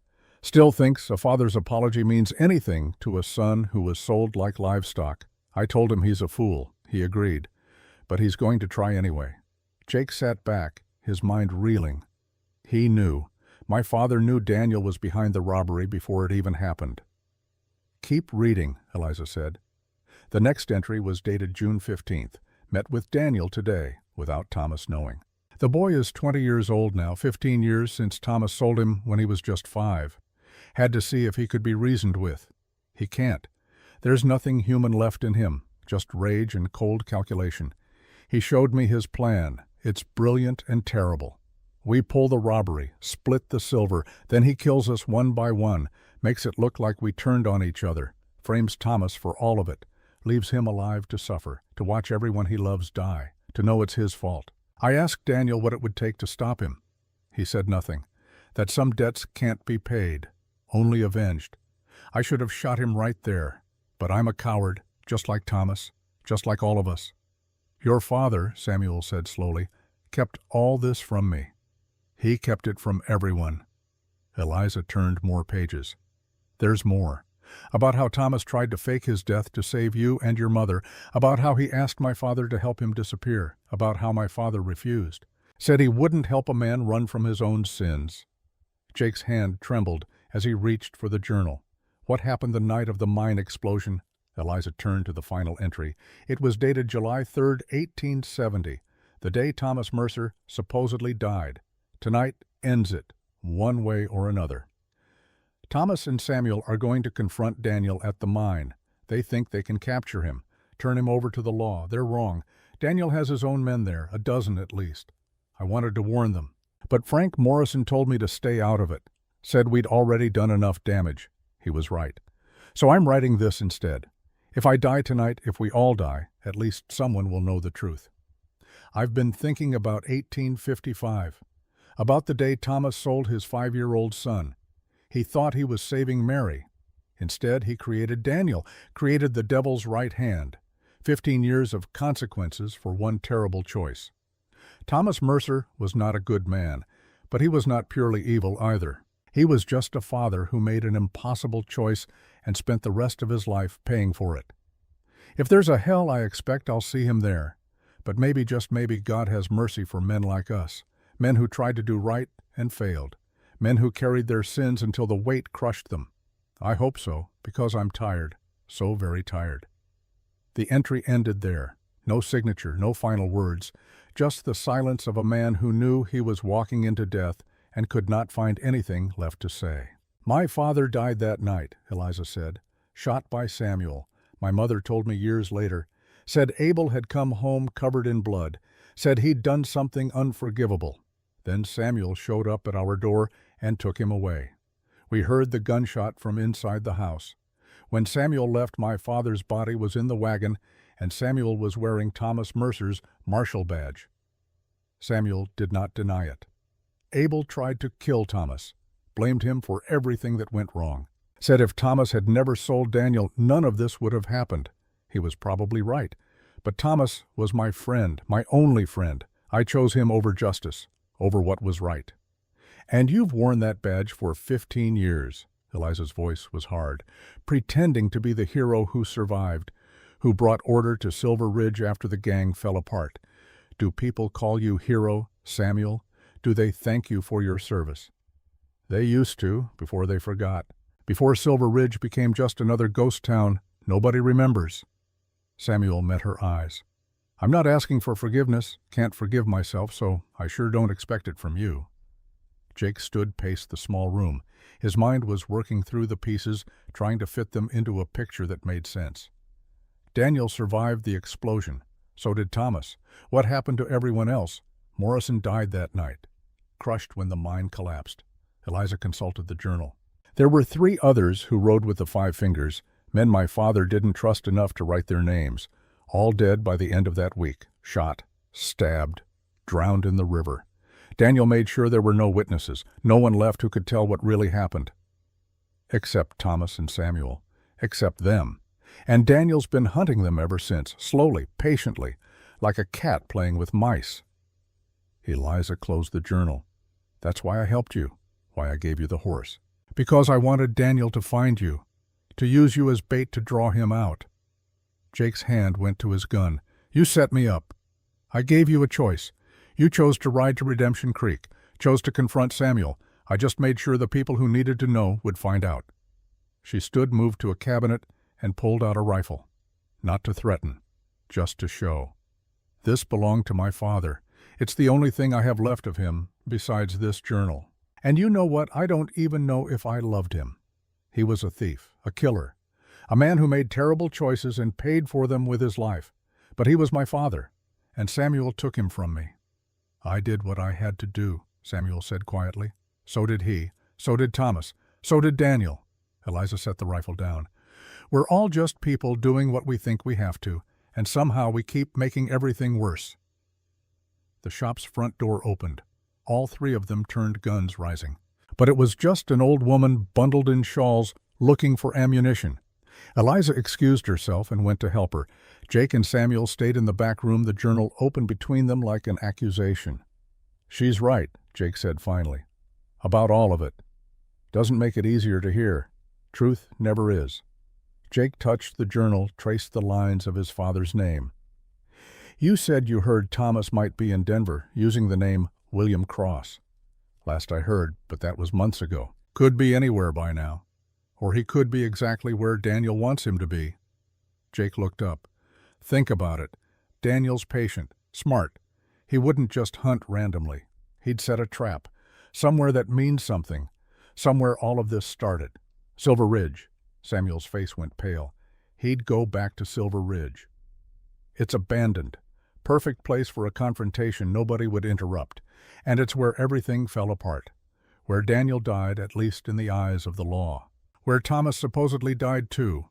[SPEAKER 1] Still thinks a father's apology means anything to a son who was sold like livestock. I told him he's a fool. He agreed. But he's going to try anyway. Jake sat back, his mind reeling. He knew. My father knew Daniel was behind the robbery before it even happened. Keep reading, Eliza said. The next entry was dated June 15th. Met with Daniel today, without Thomas knowing. The boy is 20 years old now, 15 years since Thomas sold him when he was just 5. Had to see if he could be reasoned with. He can't. There's nothing human left in him, just rage and cold calculation. He showed me his plan. It's brilliant and terrible. We pull the robbery, split the silver, then he kills us one by one, makes it look like we turned on each other, frames Thomas for all of it, leaves him alive to suffer, to watch everyone he loves die, to know it's his fault. I asked Daniel what it would take to stop him. He said nothing, that some debts can't be paid, only avenged. I should have shot him right there, but I'm a coward, just like Thomas, just like all of us. Your father, Samuel said slowly, kept all this from me. He kept it from everyone. Eliza turned more pages. There's more. About how Thomas tried to fake his death to save you and your mother, about how he asked my father to help him disappear, about how my father refused. Said he wouldn't help a man run from his own sins. Jake's hand trembled as he reached for the journal. What happened the night of the mine explosion? Eliza turned to the final entry. It was dated July 3rd, 1870, the day Thomas Mercer supposedly died. Tonight ends it, one way or another. Thomas and Samuel are going to confront Daniel at the mine. They think they can capture him, turn him over to the law. They're wrong. Daniel has his own men there, a dozen at least. I wanted to warn them. But Frank Morrison told me to stay out of it. Said we'd already done enough damage. He was right. So I'm writing this instead. If I die tonight, if we all die, at least someone will know the truth. I've been thinking about 1855. About the day Thomas sold his 5-year-old son. He thought he was saving Mary. Instead, he created Daniel, created the devil's right hand. 15 years of consequences for one terrible choice. Thomas Mercer was not a good man, but he was not purely evil either. He was just a father who made an impossible choice and spent the rest of his life paying for it. If there's a hell, I expect I'll see him there. But maybe, just maybe, God has mercy for men like us. Men who tried to do right and failed. Men who carried their sins until the weight crushed them. I hope so, because I'm tired, so very tired. The entry ended there. No signature, no final words, just the silence of a man who knew he was walking into death and could not find anything left to say. My father died that night, Eliza said, shot by Samuel. My mother told me years later. Said Abel had come home covered in blood. Said he'd done something unforgivable. Then Samuel showed up at our door and took him away. We heard the gunshot from inside the house. When Samuel left, my father's body was in the wagon, and Samuel was wearing Thomas Mercer's marshal badge. Samuel did not deny it. Abel tried to kill Thomas, blamed him for everything that went wrong. Said if Thomas had never sold Daniel, none of this would have happened. He was probably right. But Thomas was my friend, my only friend. I chose him over justice, over what was right. And you've worn that badge for 15 years. Eliza's voice was hard, pretending to be the hero who survived, who brought order to Silver Ridge after the gang fell apart. Do people call you hero, Samuel? Do they thank you for your service? They used to, before they forgot. Before Silver Ridge became just another ghost town, nobody remembers. Samuel met her eyes. I'm not asking for forgiveness, can't forgive myself, so I sure don't expect it from you. Jake paced the small room. His mind was working through the pieces, trying to fit them into a picture that made sense. Daniel survived the explosion. So did Thomas. What happened to everyone else? Morrison died that night, crushed when the mine collapsed. Eliza consulted the journal. There were 3 others who rode with the 5 Fingers, men my father didn't trust enough to write their names, all dead by the end of that week, shot, stabbed, drowned in the river. Daniel made sure there were no witnesses, no one left who could tell what really happened. Except Thomas and Samuel. Except them. And Daniel's been hunting them ever since, slowly, patiently, like a cat playing with mice. Eliza closed the journal. That's why I helped you, why I gave you the horse. Because I wanted Daniel to find you, to use you as bait to draw him out. Jake's hand went to his gun. You set me up. I gave you a choice. You chose to ride to Redemption Creek, chose to confront Samuel. I just made sure the people who needed to know would find out. She stood, moved to a cabinet, and pulled out a rifle. Not to threaten, just to show. This belonged to my father. It's the only thing I have left of him, besides this journal. And you know what? I don't even know if I loved him. He was a thief, a killer, a man who made terrible choices and paid for them with his life. But he was my father, and Samuel took him from me. I did what I had to do, Samuel said quietly. So did he. So did Thomas. So did Daniel. Eliza set the rifle down. We're all just people doing what we think we have to, and somehow we keep making everything worse. The shop's front door opened. All three of them turned, guns rising. But it was just an old woman bundled in shawls looking for ammunition. Eliza excused herself and went to help her. Jake and Samuel stayed in the back room, the journal open between them like an accusation. She's right, Jake said finally. About all of it. Doesn't make it easier to hear. Truth never is. Jake touched the journal, traced the lines of his father's name. You said you heard Thomas might be in Denver, using the name William Cross. Last I heard, but that was months ago. Could be anywhere by now. Or he could be exactly where Daniel wants him to be. Jake looked up. Think about it. Daniel's patient, smart. He wouldn't just hunt randomly. He'd set a trap. Somewhere that means something. Somewhere all of this started. Silver Ridge. Samuel's face went pale. He'd go back to Silver Ridge. It's abandoned. Perfect place for a confrontation nobody would interrupt. And it's where everything fell apart. Where Daniel died, at least in the eyes of the law. Where Thomas supposedly died too.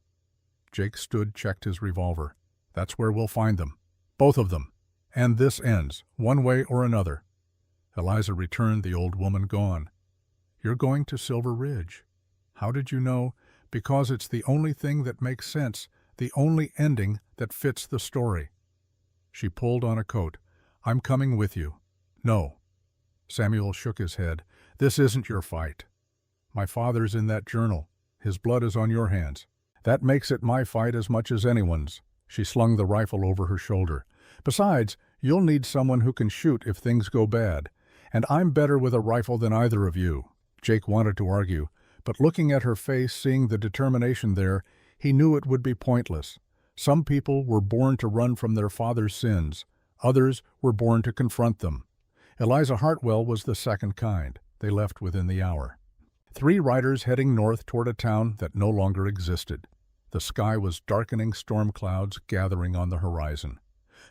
[SPEAKER 1] Jake stood, checked his revolver. That's where we'll find them. Both of them. And this ends, one way or another. Eliza returned, the old woman gone. You're going to Silver Ridge. How did you know? Because it's the only thing that makes sense, the only ending that fits the story. She pulled on a coat. I'm coming with you. No. Samuel shook his head. This isn't your fight. My father's in that journal. His blood is on your hands. That makes it my fight as much as anyone's. She slung the rifle over her shoulder. Besides, you'll need someone who can shoot if things go bad. And I'm better with a rifle than either of you. Jake wanted to argue, but looking at her face, seeing the determination there, he knew it would be pointless. Some people were born to run from their father's sins. Others were born to confront them. Eliza Hartwell was the second kind. They left within the hour. 3 riders heading north toward a town that no longer existed. The sky was darkening, storm clouds gathering on the horizon.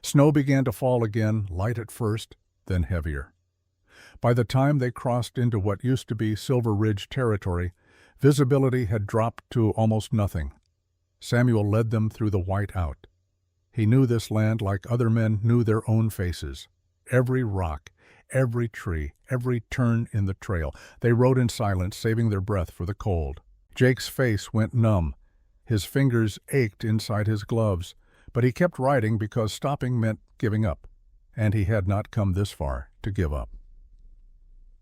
[SPEAKER 1] Snow began to fall again, light at first, then heavier. By the time they crossed into what used to be Silver Ridge territory, visibility had dropped to almost nothing. Samuel led them through the whiteout. He knew this land like other men knew their own faces. Every rock, every tree, every turn in the trail. They rode in silence, saving their breath for the cold. Jake's face went numb. His fingers ached inside his gloves, but he kept riding because stopping meant giving up, and he had not come this far to give up.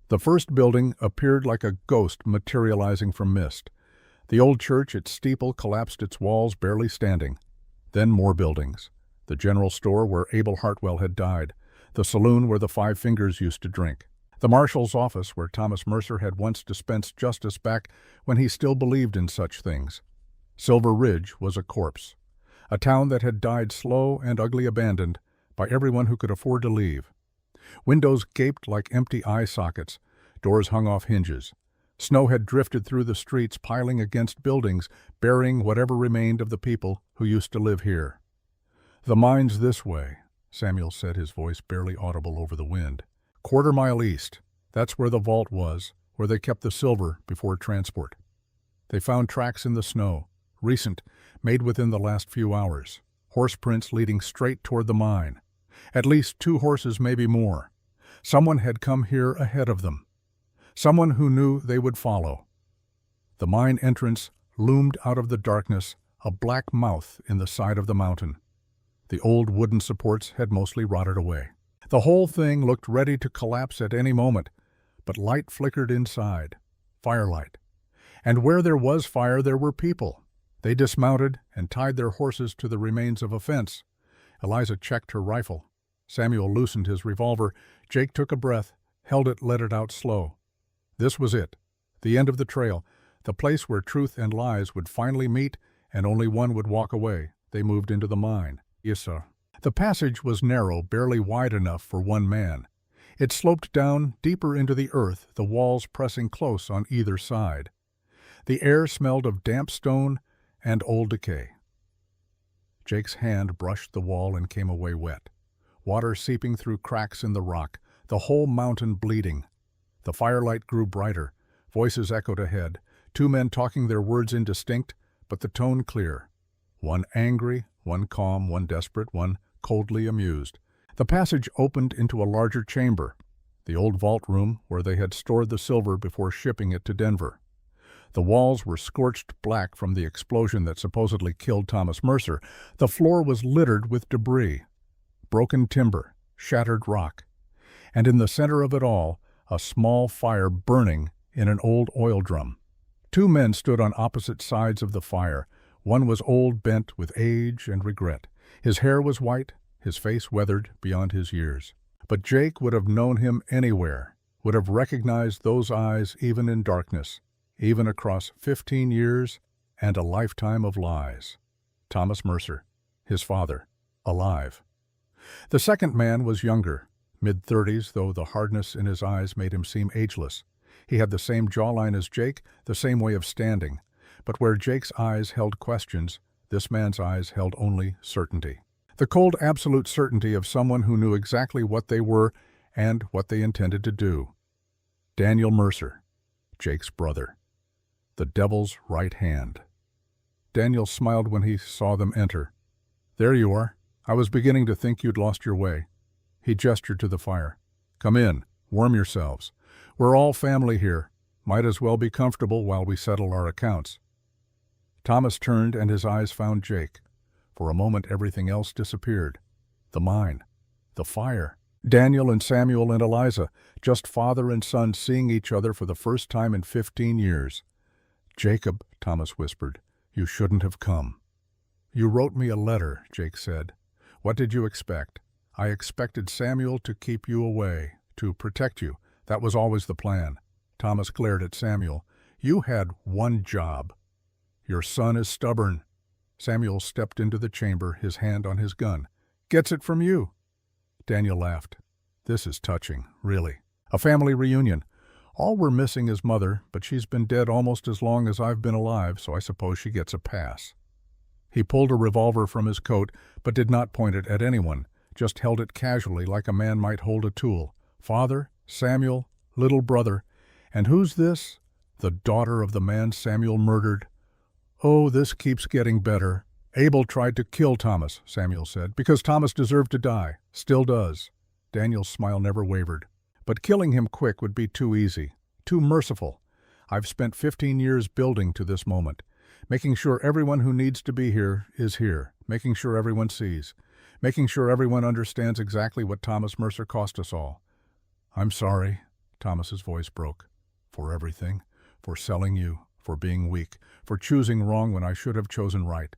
[SPEAKER 1] The first building appeared like a ghost materializing from mist. The old church, its steeple collapsed, its walls barely standing. Then more buildings. The general store where Abel Hartwell had died. The saloon where the Five Fingers used to drink. The marshal's office where Thomas Mercer had once dispensed justice back when he still believed in such things. Silver Ridge was a corpse. A town that had died slow and ugly, abandoned by everyone who could afford to leave. Windows gaped like empty eye sockets. Doors hung off hinges. Snow had drifted through the streets, piling against buildings, burying whatever remained of the people who used to live here. The mine's this way, Samuel said, his voice barely audible over the wind. 1/4 mile east. That's where the vault was, where they kept the silver before transport. They found tracks in the snow, recent, made within the last few hours. Horse prints leading straight toward the mine. At least 2 horses, maybe more. Someone had come here ahead of them. Someone who knew they would follow. The mine entrance loomed out of the darkness, a black mouth in the side of the mountain. The old wooden supports had mostly rotted away. The whole thing looked ready to collapse at any moment, but light flickered inside. Firelight. And where there was fire, there were people. They dismounted and tied their horses to the remains of a fence. Eliza checked her rifle. Samuel loosened his revolver. Jake took a breath, held it, let it out slow. This was it, the end of the trail, the place where truth and lies would finally meet, and only one would walk away. They moved into the mine. Yes, sir. The passage was narrow, barely wide enough for one man. It sloped down deeper into the earth, the walls pressing close on either side. The air smelled of damp stone and old decay. Jake's hand brushed the wall and came away wet. Water seeping through cracks in the rock, the whole mountain bleeding. The firelight grew brighter. Voices echoed ahead, two men talking, their words indistinct, but the tone clear. One angry, one calm, one desperate, one coldly amused. The passage opened into a larger chamber, the old vault room where they had stored the silver before shipping it to Denver. The walls were scorched black from the explosion that supposedly killed Thomas Mercer. The floor was littered with debris, broken timber, shattered rock. And in the center of it all, a small fire burning in an old oil drum. Two men stood on opposite sides of the fire. One was old, bent with age and regret. His hair was white, his face weathered beyond his years. But Jake would have known him anywhere, would have recognized those eyes even in darkness, even across 15 years and a lifetime of lies. Thomas Mercer, his father, alive. The second man was younger, mid-30s, though the hardness in his eyes made him seem ageless. He had the same jawline as Jake, the same way of standing. But where Jake's eyes held questions, this man's eyes held only certainty. The cold, absolute certainty of someone who knew exactly what they were and what they intended to do. Daniel Mercer, Jake's brother. The devil's right hand. Daniel smiled when he saw them enter. "There you are. I was beginning to think you'd lost your way." He gestured to the fire. "Come in. Warm yourselves. We're all family here. Might as well be comfortable while we settle our accounts." Thomas turned and his eyes found Jake. For a moment everything else disappeared. The mine. The fire. Daniel and Samuel and Eliza, just father and son seeing each other for the first time in 15 years. "Jacob," Thomas whispered, "you shouldn't have come." "You wrote me a letter," Jake said. "What did you expect?" "I expected Samuel to keep you away, to protect you. That was always the plan." Thomas glared at Samuel. "You had one job. Your son is stubborn." Samuel stepped into the chamber, his hand on his gun. "Gets it from you." Daniel laughed. "This is touching, really. A family reunion. All we're missing is Mother, but she's been dead almost as long as I've been alive, so I suppose she gets a pass." He pulled a revolver from his coat, but did not point it at anyone, just held it casually like a man might hold a tool. "Father, Samuel, little brother. And who's this? The daughter of the man Samuel murdered. Oh, this keeps getting better. Abel tried to kill Thomas," Samuel said, "because Thomas deserved to die. Still does." Daniel's smile never wavered. "But killing him quick would be too easy, too merciful. I've spent 15 years building to this moment, making sure everyone who needs to be here is here, making sure everyone sees, making sure everyone understands exactly what Thomas Mercer cost us all. I'm sorry," Thomas's voice broke, "for everything, for selling you, for being weak, for choosing wrong when I should have chosen right.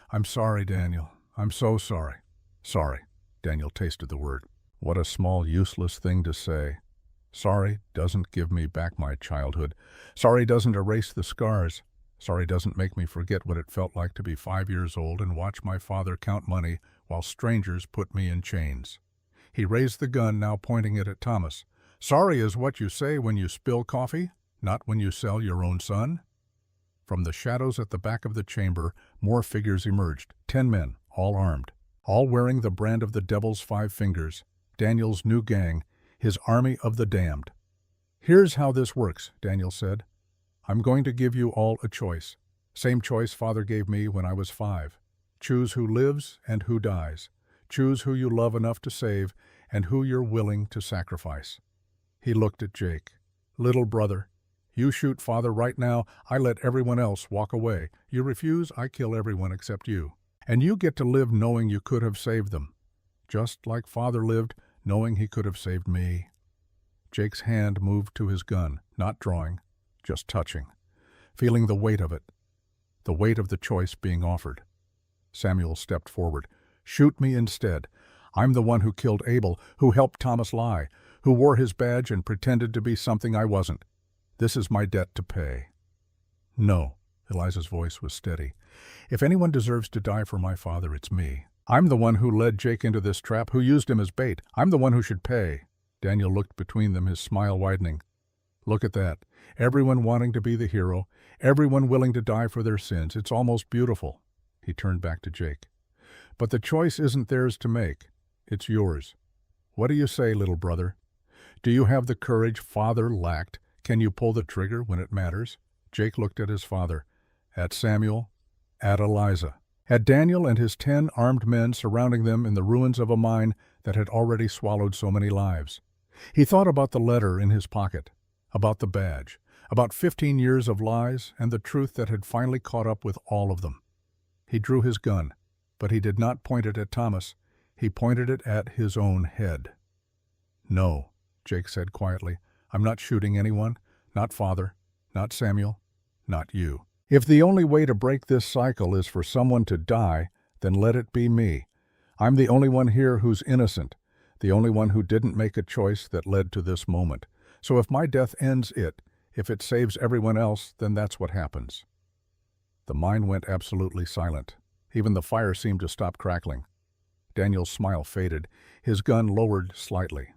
[SPEAKER 1] I'm sorry, Daniel. I'm so sorry." "Sorry." Daniel tasted the word. What a small, useless thing to say. Sorry doesn't give me back my childhood. Sorry doesn't erase the scars. Sorry doesn't make me forget what it felt like to be 5 years old and watch my father count money while strangers put me in chains. He raised the gun, now pointing it at Thomas. "Sorry is what you say when you spill coffee, not when you sell your own son?" From the shadows at the back of the chamber, more figures emerged, 10 men, all armed, all wearing the brand of the Devil's 5 fingers, Daniel's new gang, his army of the damned. "Here's how this works," Daniel said. "I'm going to give you all a choice. Same choice Father gave me when I was 5. Choose who lives and who dies. Choose who you love enough to save and who you're willing to sacrifice." He looked at Jake. "Little brother, you shoot Father right now, I let everyone else walk away. You refuse, I kill everyone except you. And you get to live knowing you could have saved them. Just like Father lived, knowing he could have saved me." Jake's hand moved to his gun, not drawing, just touching. feeling the weight of it, the weight of the choice being offered. Samuel stepped forward. "Shoot me instead. I'm the one who killed Abel, who helped Thomas lie, who wore his badge and pretended to be something I wasn't. This is my debt to pay." "No," Eliza's voice was steady. "If anyone deserves to die for my father, it's me. I'm the one who led Jake into this trap, who used him as bait. I'm the one who should pay." Daniel looked between them, his smile widening. "Look at that. Everyone wanting to be the hero, everyone willing to die for their sins. It's almost beautiful." He turned back to Jake. "But the choice isn't theirs to make. It's yours. What do you say, little brother? Do you have the courage Father lacked? Can you pull the trigger when it matters?" Jake looked at his father, at Samuel, at Eliza, at Daniel and his 10 armed men surrounding them in the ruins of a mine that had already swallowed so many lives. He thought about the letter in his pocket, about the badge, about 15 years of lies and the truth that had finally caught up with all of them. He drew his gun, but he did not point it at Thomas. He pointed it at his own head. "No," Jake said quietly. "I'm not shooting anyone, not Father, not Samuel, not you. If the only way to break this cycle is for someone to die, then let it be me. I'm the only one here who's innocent, the only one who didn't make a choice that led to this moment. So if my death ends it, if it saves everyone else, then that's what happens." The mine went absolutely silent. Even the fire seemed to stop crackling. Daniel's smile faded, his gun lowered slightly.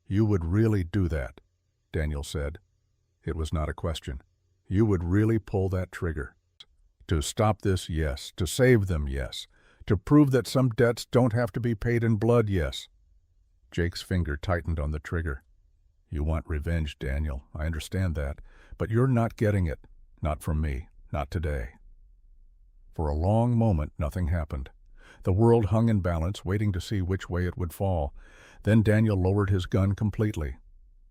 [SPEAKER 1] "You would really do that," Daniel said. It was not a question. "You would really pull that trigger. To stop this, yes. To save them, yes. To prove that some debts don't have to be paid in blood, yes." Jake's finger tightened on the trigger. "You want revenge, Daniel. I understand that. But you're not getting it. Not from me. Not today." For a long moment, nothing happened. The world hung in balance, waiting to see which way it would fall. Then Daniel lowered his gun completely.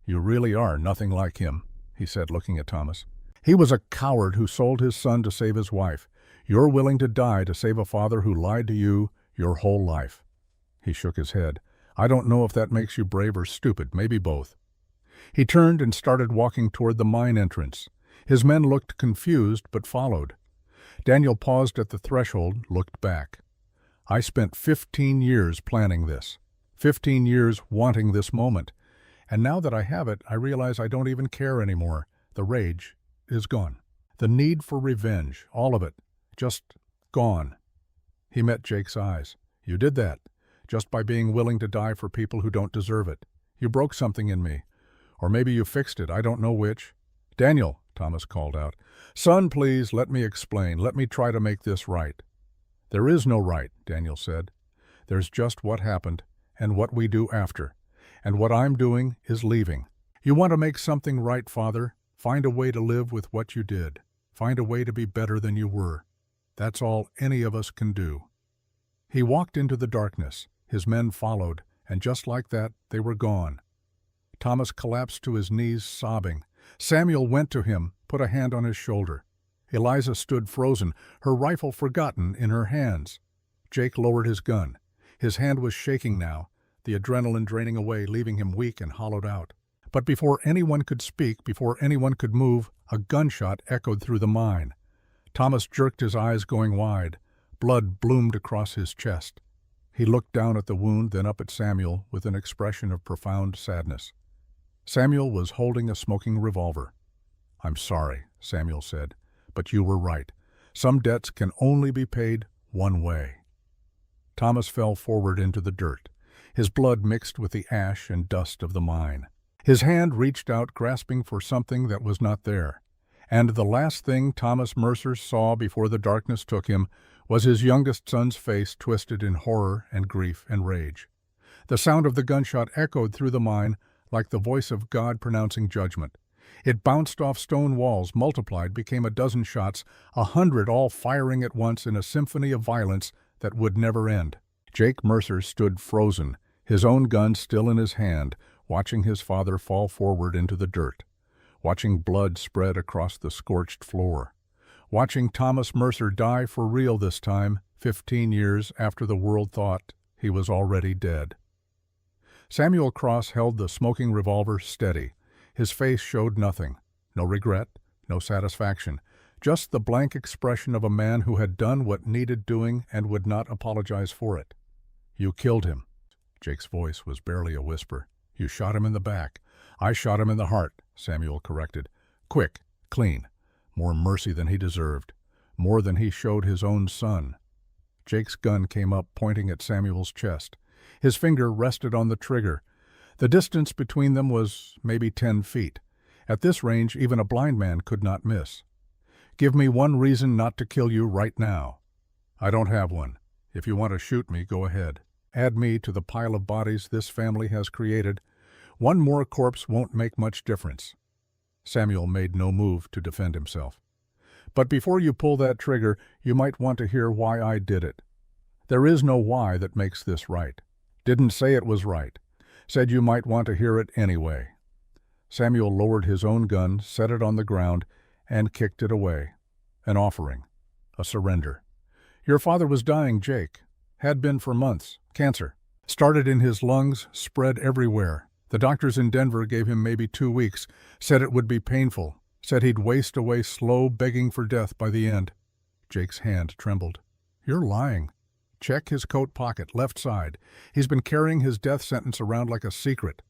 [SPEAKER 1] "You really are nothing like him," he said, looking at Thomas. "He was a coward who sold his son to save his wife. You're willing to die to save a father who lied to you your whole life." He shook his head. "I don't know if that makes you brave or stupid, maybe both." He turned and started walking toward the mine entrance. His men looked confused, but followed. Daniel paused at the threshold, looked back. "I spent 15 years planning this, 15 years wanting this moment. And now that I have it, I realize I don't even care anymore. The rage is gone. The need for revenge, all of it, just gone." He met Jake's eyes. "You did that, just by being willing to die for people who don't deserve it. You broke something in me. Or maybe you fixed it, I don't know which." "Daniel," Thomas called out. "Son, please, let me explain. Let me try to make this right." "There is no right," Daniel said. "There's just what happened, and what we do after. And what I'm doing is leaving. You want to make something right, Father? Find a way to live with what you did. Find a way to be better than you were. That's all any of us can do." He walked into the darkness. His men followed, and just like that, they were gone. Thomas collapsed to his knees, sobbing. Samuel went to him, put a hand on his shoulder. Eliza stood frozen, her rifle forgotten in her hands. Jake lowered his gun. His hand was shaking now, the adrenaline draining away, leaving him weak and hollowed out. But before anyone could speak, before anyone could move, a gunshot echoed through the mine. Thomas jerked his eyes going wide. Blood bloomed across his chest. He looked down at the wound, then up at Samuel with an expression of profound sadness. Samuel was holding a smoking revolver. "I'm sorry," Samuel said, "but you were right. Some debts can only be paid one way." Thomas fell forward into the dirt. His blood mixed with the ash and dust of the mine. His hand reached out, grasping for something that was not there. And the last thing Thomas Mercer saw before the darkness took him was his youngest son's face twisted in horror and grief and rage. The sound of the gunshot echoed through the mine like the voice of God pronouncing judgment. It bounced off stone walls, multiplied, became a dozen shots, 100 all firing at once in a symphony of violence that would never end. Jake Mercer stood frozen, his own gun still in his hand, watching his father fall forward into the dirt, watching blood spread across the scorched floor, watching Thomas Mercer die for real this time, 15 years after the world thought he was already dead. Samuel Cross held the smoking revolver steady. His face showed nothing, no regret, no satisfaction, Just the blank expression of a man who had done what needed doing and would not apologize for it. "You killed him." Jake's voice was barely a whisper. "You shot him in the back." "I shot him in the heart," Samuel corrected. "Quick, clean. More mercy than he deserved. More than he showed his own son." Jake's gun came up, pointing at Samuel's chest. His finger rested on the trigger. The distance between them was maybe 10 feet. At this range, even a blind man could not miss. "Give me one reason not to kill you right now." "I don't have one. If you want to shoot me, go ahead. Add me to the pile of bodies this family has created. One more corpse won't make much difference." Samuel made no move to defend himself. "But before you pull that trigger, you might want to hear why I did it. There is no why that makes this right. Didn't say it was right. Said you might want to hear it anyway." Samuel lowered his own gun, set it on the ground, and kicked it away. An offering. A surrender. "Your father was dying, Jake. Had been for months. Cancer. Started in his lungs, spread everywhere. The doctors in Denver gave him maybe 2 weeks. Said it would be painful. Said he'd waste away slow, begging for death by the end." Jake's hand trembled. "You're lying. Check his coat pocket, left side. He's been carrying his death sentence around like a secret."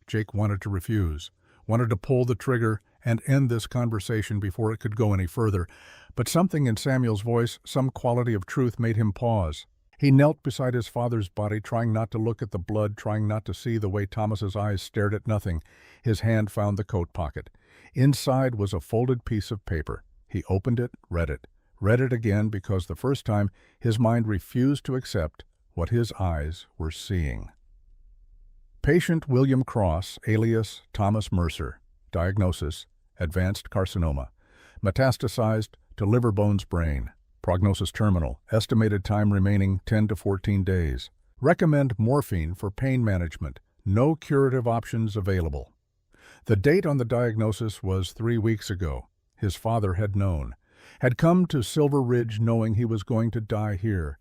[SPEAKER 1] Jake wanted to refuse, wanted to pull the trigger and end this conversation before it could go any further, but something in Samuel's voice, some quality of truth, made him pause. He knelt beside his father's body, trying not to look at the blood, trying not to see the way Thomas's eyes stared at nothing. His hand found the coat pocket. Inside was a folded piece of paper. He opened it, read it again because the first time his mind refused to accept what his eyes were seeing. Patient William Cross, alias Thomas Mercer. Diagnosis: advanced carcinoma. Metastasized to liver, bones, brain. Prognosis terminal. Estimated time remaining 10 to 14 days. Recommend morphine for pain management. No curative options available. The date on the diagnosis was 3 weeks ago. His father had known. Had come to Silver Ridge knowing he was going to die here.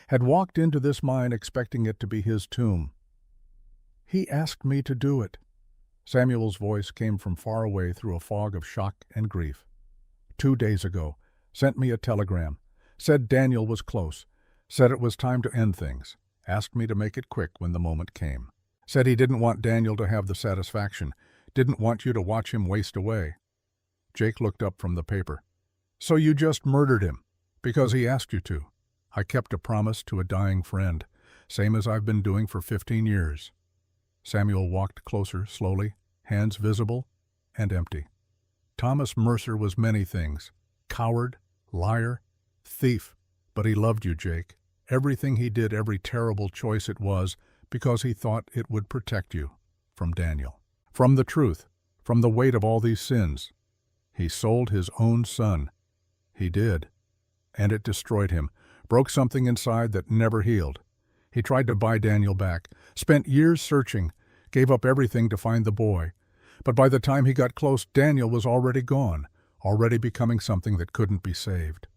[SPEAKER 1] Had walked into this mine expecting it to be his tomb. "He asked me to do it." Samuel's voice came from far away through a fog of shock and grief. 2 days ago. Sent me a telegram. Said Daniel was close. Said it was time to end things. Asked me to make it quick when the moment came. Said he didn't want Daniel to have the satisfaction. Didn't want you to watch him waste away. Jake looked up from the paper. "So you just murdered him? Because he asked you to." "I kept a promise to a dying friend, same as I've been doing for 15 years. Samuel walked closer, slowly, hands visible and empty. Thomas Mercer was many things. Coward, liar, thief. But he loved you, Jake. Everything he did, every terrible choice it was, because he thought it would protect you. From Daniel. From the truth. From the weight of all these sins. He sold his own son. He did. And it destroyed him. Broke something inside that never healed. He tried to buy Daniel back. Spent years searching. Gave up everything to find the boy. But by the time he got close, Daniel was already gone. Already becoming something that couldn't be saved.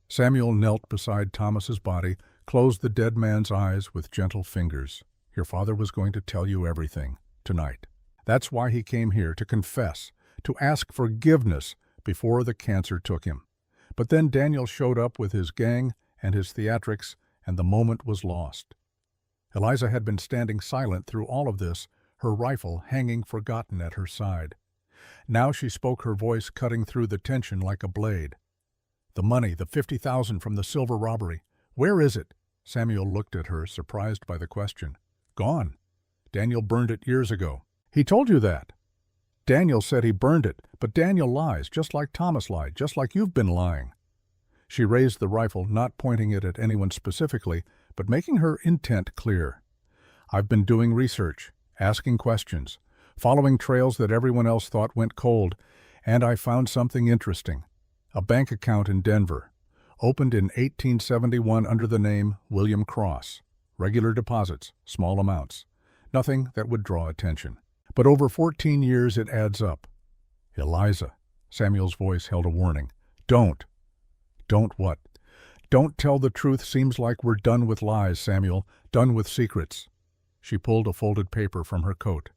[SPEAKER 1] Samuel knelt beside Thomas's body, closed the dead man's eyes with gentle fingers. Your father was going to tell you everything, tonight. That's why he came here, to confess, to ask forgiveness before the cancer took him. But then Daniel showed up with his gang and his theatrics, and the moment was lost. Eliza had been standing silent through all of this, her rifle hanging forgotten at her side. Now she spoke, her voice cutting through the tension like a blade. The money, the 50,000 from the silver robbery. Where is it? Samuel looked at her, surprised by the question. Gone. Daniel burned it years ago. He told you that. Daniel said he burned it, but Daniel lies, just like Thomas lied, just like you've been lying. She raised the rifle, not pointing it at anyone specifically, but making her intent clear. I've been doing research, asking questions, following trails that everyone else thought went cold, and I found something interesting. A bank account in Denver, opened in 1871 under the name William Cross. Regular deposits, small amounts. Nothing that would draw attention. But over 14 years it adds up. Eliza, Samuel's voice held a warning. Don't. Don't what? Don't tell the truth. Seems like we're done with lies, Samuel. Done with secrets. She pulled a folded paper from her coat.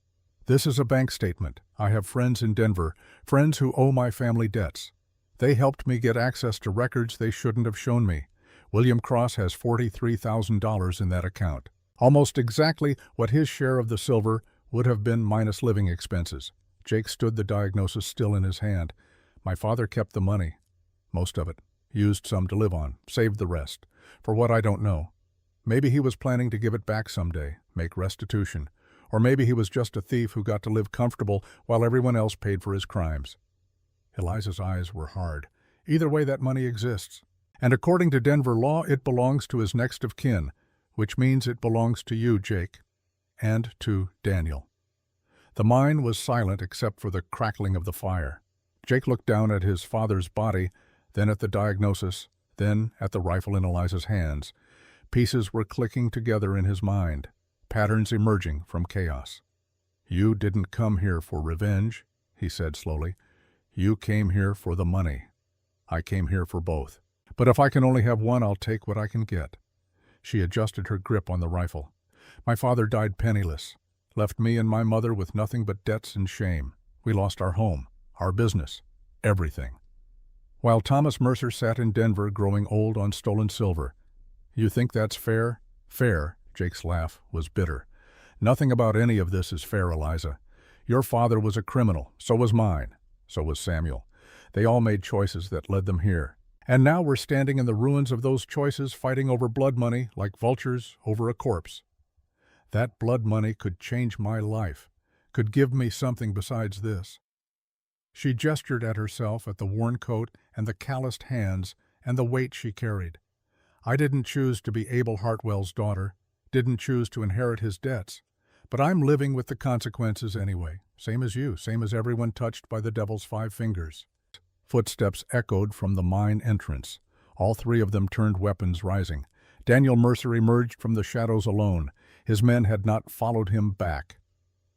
[SPEAKER 1] This is a bank statement. I have friends in Denver, friends who owe my family debts. They helped me get access to records they shouldn't have shown me. William Cross has $43,000 in that account. Almost exactly what his share of the silver would have been minus living expenses. Jake stood the diagnosis still in his hand. My father kept the money. Most of it. Used some to live on. Saved the rest. For what I don't know. Maybe he was planning to give it back someday. Make restitution. Or maybe he was just a thief who got to live comfortable while everyone else paid for his crimes. Eliza's eyes were hard. Either way, that money exists. And according to Denver law, it belongs to his next of kin, which means it belongs to you, Jake, and to Daniel. The mine was silent except for the crackling of the fire. Jake looked down at his father's body, then at the diagnosis, then at the rifle in Eliza's hands. Pieces were clicking together in his mind, patterns emerging from chaos. "You didn't come here for revenge," he said slowly. "You came here for the money. I came here for both. But if I can only have one, I'll take what I can get." She adjusted her grip on the rifle. "My father died penniless, left me and my mother with nothing but debts and shame. We lost our home, our business, everything. While Thomas Mercer sat in Denver growing old on stolen silver. You think that's fair?" "Fair," Jake's laugh was bitter. "Nothing about any of this is fair, Eliza. Your father was a criminal, so was mine, so was Samuel. They all made choices that led them here. And now we're standing in the ruins of those choices fighting over blood money like vultures over a corpse. That blood money could change my life, could give me something besides this." She gestured at herself, at the worn coat and the calloused hands and the weight she carried. "I didn't choose to be Abel Hartwell's daughter, didn't choose to inherit his debts, but I'm living with the consequences anyway, same as you, same as everyone touched by the devil's 5 fingers. Footsteps echoed from the mine entrance. All 3 of them turned weapons, rising. Daniel Mercer emerged from the shadows alone. His men had not followed him back.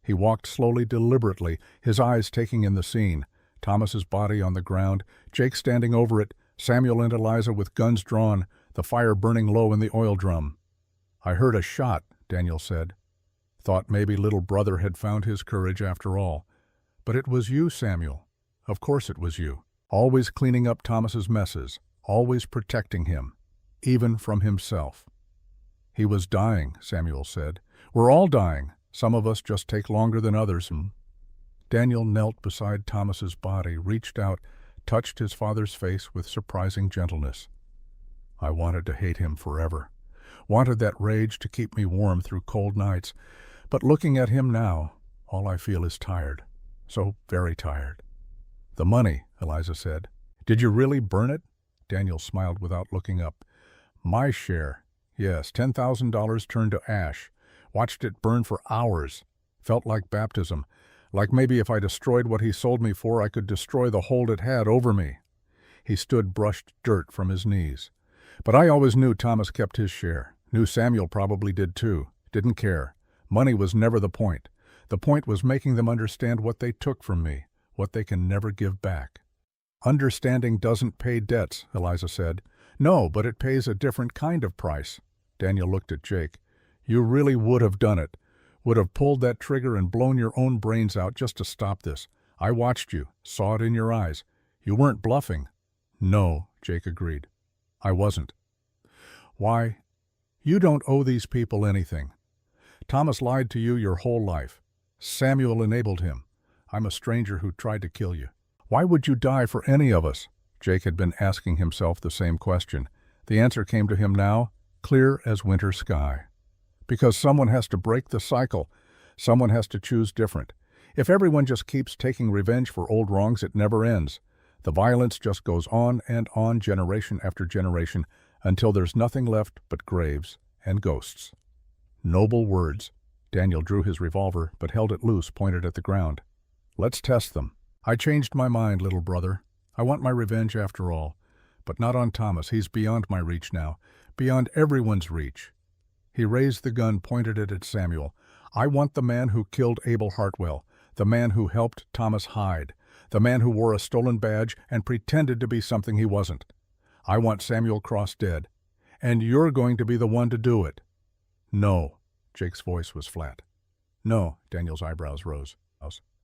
[SPEAKER 1] He walked slowly, deliberately, his eyes taking in the scene. Thomas's body on the ground, Jake standing over it, Samuel and Eliza with guns drawn, the fire burning low in the oil drum. "I heard a shot," Daniel said. "Thought maybe little brother had found his courage after all. But it was you, Samuel. Of course it was you. Always cleaning up Thomas's messes, always protecting him, even from himself." "He was dying," Samuel said. "We're all dying. Some of us just take longer than others." Daniel knelt beside Thomas's body, reached out, touched his father's face with surprising gentleness. "I wanted to hate him forever. Wanted that rage to keep me warm through cold nights. But looking at him now, all I feel is tired. So very tired." "The money," Eliza said. "Did you really burn it?" Daniel smiled without looking up. "My share. Yes, $10,000 turned to ash. Watched it burn for hours. Felt like baptism. Like maybe if I destroyed what he sold me for, I could destroy the hold it had over me." He stood, brushed dirt from his knees. "But I always knew Thomas kept his share. Knew Samuel probably did too. Didn't care. Money was never the point. The point was making them understand what they took from me, what they can never give back." "Understanding doesn't pay debts," Eliza said. "No, but it pays a different kind of price." Daniel looked at Jake. "You really would have done it. Would have pulled that trigger and blown your own brains out just to stop this. I watched you, saw it in your eyes. You weren't bluffing." "No," Jake agreed. "I wasn't." "Why? You don't owe these people anything. Thomas lied to you your whole life. Samuel enabled him. I'm a stranger who tried to kill you. Why would you die for any of us?" Jake had been asking himself the same question. The answer came to him now, clear as winter sky. "Because someone has to break the cycle. Someone has to choose different. If everyone just keeps taking revenge for old wrongs, it never ends. The violence just goes on and on, generation after generation, until there's nothing left but graves and ghosts." Noble words. Daniel drew his revolver, but held it loose, pointed at the ground. "Let's test them. I changed my mind, little brother. I want my revenge after all. But not on Thomas. He's beyond my reach now. Beyond everyone's reach." He raised the gun, pointed it at Samuel. "I want the man who killed Abel Hartwell, the man who helped Thomas hide, the man who wore a stolen badge and pretended to be something he wasn't. I want Samuel Cross dead. And you're going to be the one to do it." "No." Jake's voice was flat. "No." Daniel's eyebrows rose.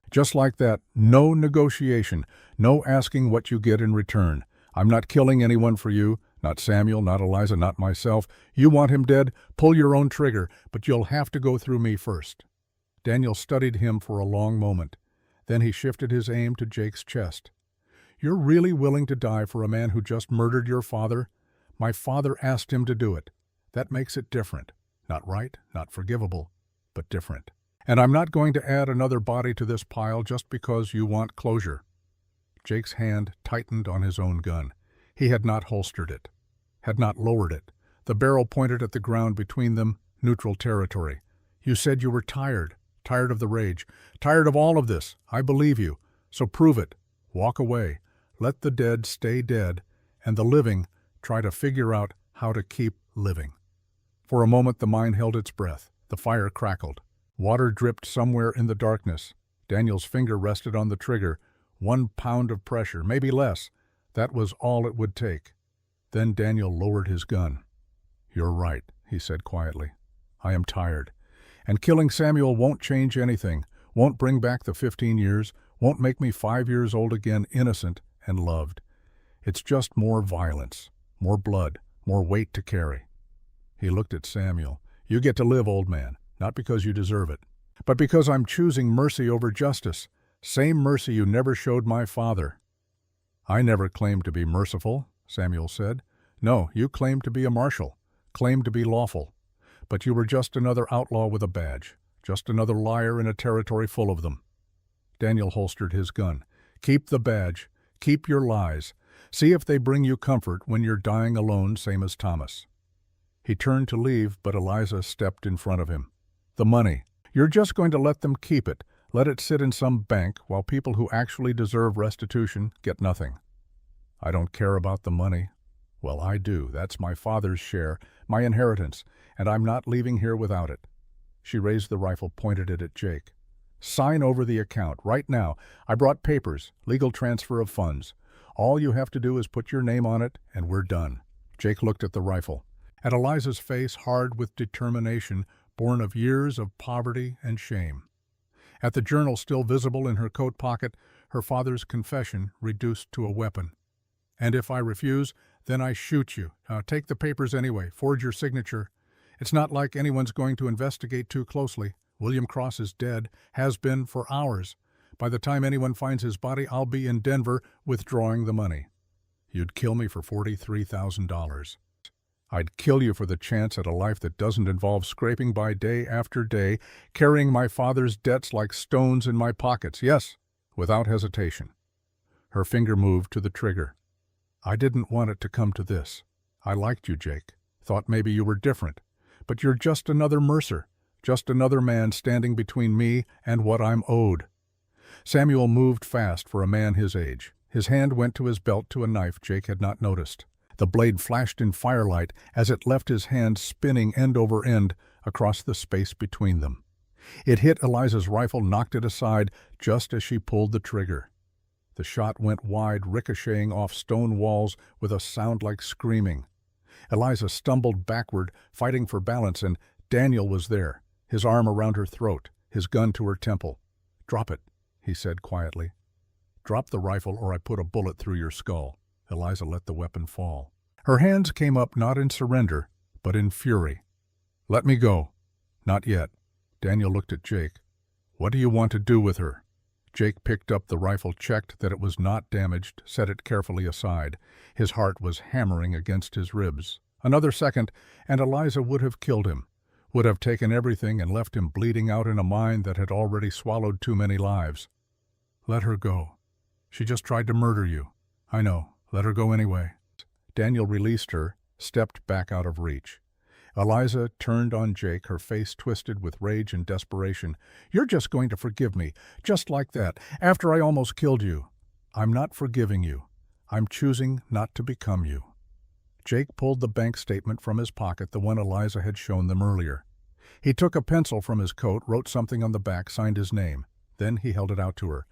[SPEAKER 1] Just like that, no negotiation, no asking what you get in return. I'm not killing anyone for you, not Samuel, not Eliza, not myself. You want him dead? Pull your own trigger, but you'll have to go through me first. Daniel studied him for a long moment. Then he shifted his aim to Jake's chest. You're really willing to die for a man who just murdered your father? My father asked him to do it. That makes it different. Not right, not forgivable, but different. And I'm not going to add another body to this pile just because you want closure. Jake's hand tightened on his own gun. He had not holstered it, had not lowered it. The barrel pointed at the ground between them, neutral territory. You said you were tired of the rage, tired of all of this. I believe you. So prove it. Walk away. Let the dead stay dead, and the living try to figure out how to keep living. For a moment the mine held its breath. The fire crackled. Water dripped somewhere in the darkness. Daniel's finger rested on the trigger. 1 pound of pressure, maybe less. That was all it would take. Then Daniel lowered his gun. You're right, he said quietly. I am tired. And killing Samuel won't change anything, won't bring back the 15 years, won't make me 5 years old again, innocent and loved. It's just more violence, more blood, more weight to carry. He looked at Samuel. You get to live, old man, not because you deserve it, but because I'm choosing mercy over justice, same mercy you never showed my father. I never claimed to be merciful, Samuel said. No, you claimed to be a marshal, claimed to be lawful. But you were just another outlaw with a badge, just another liar in a territory full of them. Daniel holstered his gun. Keep the badge. Keep your lies. See if they bring you comfort when you're dying alone, same as Thomas. He turned to leave, but Eliza stepped in front of him. The money. You're just going to let them keep it, let it sit in some bank while people who actually deserve restitution get nothing. I don't care about the money. Well, I do. That's my father's share, my inheritance, and I'm not leaving here without it. She raised the rifle, pointed it at Jake. Sign over the account, right now. I brought papers, legal transfer of funds. All you have to do is put your name on it, and we're done. Jake looked at the rifle, at Eliza's face hard with determination, born of years of poverty and shame. At the journal still visible in her coat pocket, her father's confession reduced to a weapon. And if I refuse, then I shoot you. Take the papers anyway, forge your signature. It's not like anyone's going to investigate too closely. William Cross is dead, has been for hours. By the time anyone finds his body, I'll be in Denver withdrawing the money. You'd kill me for $43,000. I'd kill you for the chance at a life that doesn't involve scraping by day after day, carrying my father's debts like stones in my pockets. Yes, without hesitation. Her finger moved to the trigger. I didn't want it to come to this. I liked you, Jake. Thought maybe you were different. But you're just another Mercer, just another man standing between me and what I'm owed. Samuel moved fast for a man his age. His hand went to his belt to a knife Jake had not noticed. The blade flashed in firelight as it left his hand spinning end over end across the space between them. It hit Eliza's rifle, knocked it aside just as she pulled the trigger. The shot went wide, ricocheting off stone walls with a sound like screaming. Eliza stumbled backward, fighting for balance, and Daniel was there, his arm around her throat, his gun to her temple. Drop it, he said quietly. Drop the rifle or I put a bullet through your skull. Eliza let the weapon fall. Her hands came up not in surrender, but in fury. Let me go. Not yet. Daniel looked at Jake. What do you want to do with her? Jake picked up the rifle, checked that it was not damaged, set it carefully aside. His heart was hammering against his ribs. Another second, and Eliza would have killed him, would have taken everything and left him bleeding out in a mine that had already swallowed too many lives. Let her go. She just tried to murder you. I know. Let her go anyway. Daniel released her, stepped back out of reach. Eliza turned on Jake, her face twisted with rage and desperation. You're just going to forgive me, just like that, after I almost killed you. I'm not forgiving you. I'm choosing not to become you. Jake pulled the bank statement from his pocket, the one Eliza had shown them earlier. He took a pencil from his coat, wrote something on the back, signed his name. Then he held it out to her.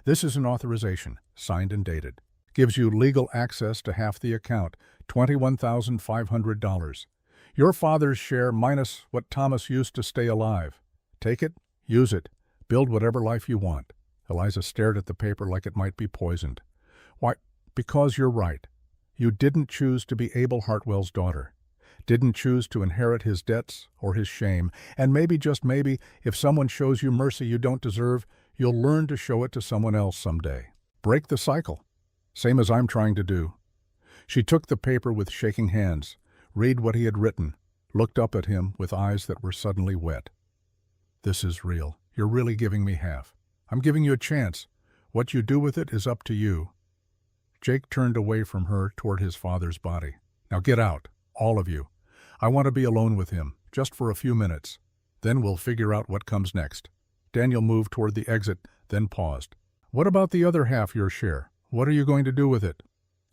[SPEAKER 1] This is an authorization, signed and dated. Gives you legal access to half the account, $21,500. Your father's share minus what Thomas used to stay alive. Take it, use it, build whatever life you want. Eliza stared at the paper like it might be poisoned. Why, because you're right. You didn't choose to be Abel Hartwell's daughter. Didn't choose to inherit his debts or his shame. And maybe, just maybe, if someone shows you mercy you don't deserve, you'll learn to show it to someone else someday. Break the cycle. Same as I'm trying to do. She took the paper with shaking hands, read what he had written, looked up at him with eyes that were suddenly wet. This is real. You're really giving me half. I'm giving you a chance. What you do with it is up to you. Jake turned away from her toward his father's body. Now get out, all of you. I want to be alone with him, just for a few minutes. Then we'll figure out what comes next. Daniel moved toward the exit, then paused. What about the other half, your share? What are you going to do with it?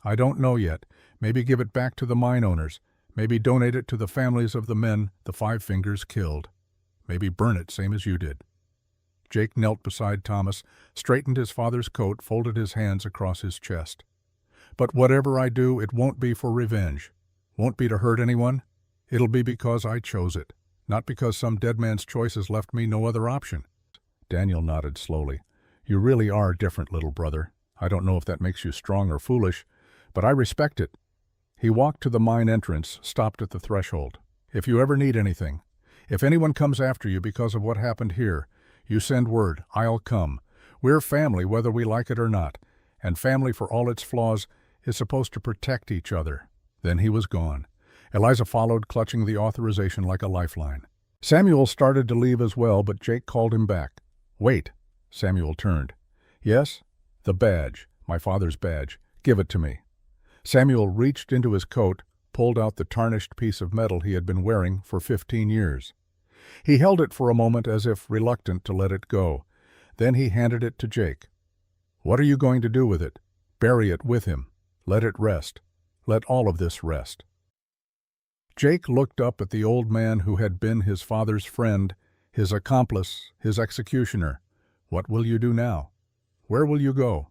[SPEAKER 1] I don't know yet. Maybe give it back to the mine owners. Maybe donate it to the families of the men the Five Fingers killed. Maybe burn it, same as you did. Jake knelt beside Thomas, straightened his father's coat, folded his hands across his chest. But whatever I do, it won't be for revenge. Won't be to hurt anyone. It'll be because I chose it, not because some dead man's choices left me no other option. Daniel nodded slowly. You really are different, little brother. I don't know if that makes you strong or foolish, but I respect it. He walked to the mine entrance, stopped at the threshold. If you ever need anything, if anyone comes after you because of what happened here, you send word, I'll come. We're family whether we like it or not, and family for all its flaws is supposed to protect each other. Then he was gone. Eliza followed, clutching the authorization like a lifeline. Samuel started to leave as well, but Jake called him back. Wait. Samuel turned. Yes? The badge, my father's badge. Give it to me. Samuel reached into his coat, pulled out the tarnished piece of metal he had been wearing for 15 years. He held it for a moment as if reluctant to let it go. Then he handed it to Jake. What are you going to do with it? Bury it with him. Let it rest. Let all of this rest. Jake looked up at the old man who had been his father's friend, his accomplice, his executioner. What will you do now? Where will you go?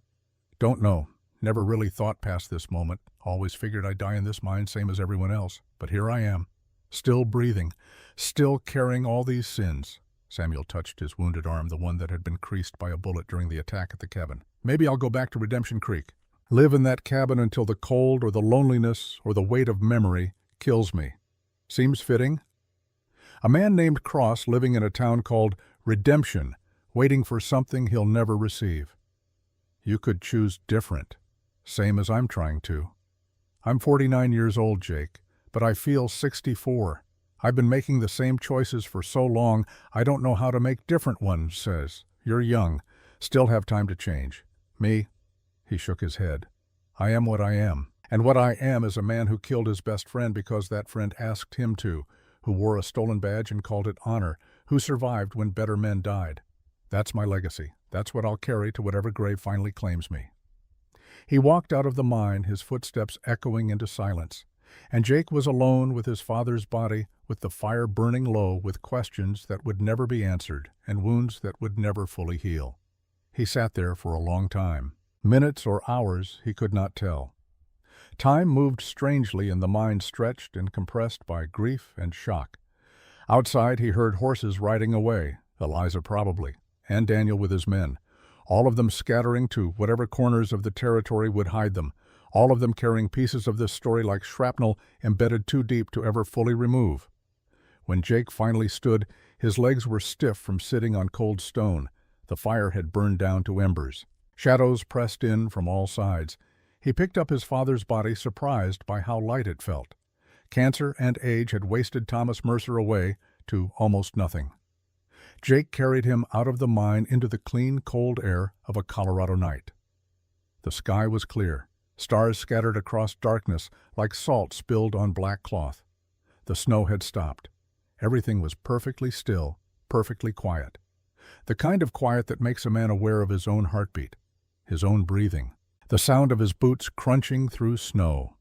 [SPEAKER 1] Don't know. Never really thought past this moment. Always figured I'd die in this mine, same as everyone else. But here I am, still breathing, still carrying all these sins. Samuel touched his wounded arm, the one that had been creased by a bullet during the attack at the cabin. Maybe I'll go back to Redemption Creek. Live in that cabin until the cold or the loneliness or the weight of memory kills me. Seems fitting. A man named Cross living in a town called Redemption, waiting for something he'll never receive. You could choose different, same as I'm trying to. I'm 49 years old, Jake, but I feel 64. I've been making the same choices for so long, I don't know how to make different ones, says. You're young, still have time to change. Me? He shook his head. I am what I am. And what I am is a man who killed his best friend because that friend asked him to, who wore a stolen badge and called it honor, who survived when better men died. That's my legacy. That's what I'll carry to whatever grave finally claims me. He walked out of the mine, his footsteps echoing into silence, and Jake was alone with his father's body, with the fire burning low, with questions that would never be answered and wounds that would never fully heal. He sat there for a long time. Minutes or hours, he could not tell. Time moved strangely and the mind stretched and compressed by grief and shock. Outside he heard horses riding away, Eliza probably, and Daniel with his men, all of them scattering to whatever corners of the territory would hide them, all of them carrying pieces of this story like shrapnel embedded too deep to ever fully remove. When Jake finally stood, his legs were stiff from sitting on cold stone. The fire had burned down to embers. Shadows pressed in from all sides. He picked up his father's body, surprised by how light it felt. Cancer and age had wasted Thomas Mercer away to almost nothing. Jake carried him out of the mine into the clean, cold air of a Colorado night. The sky was clear, stars scattered across darkness like salt spilled on black cloth. The snow had stopped. Everything was perfectly still, perfectly quiet. The kind of quiet that makes a man aware of his own heartbeat, his own breathing, the sound of his boots crunching through snow.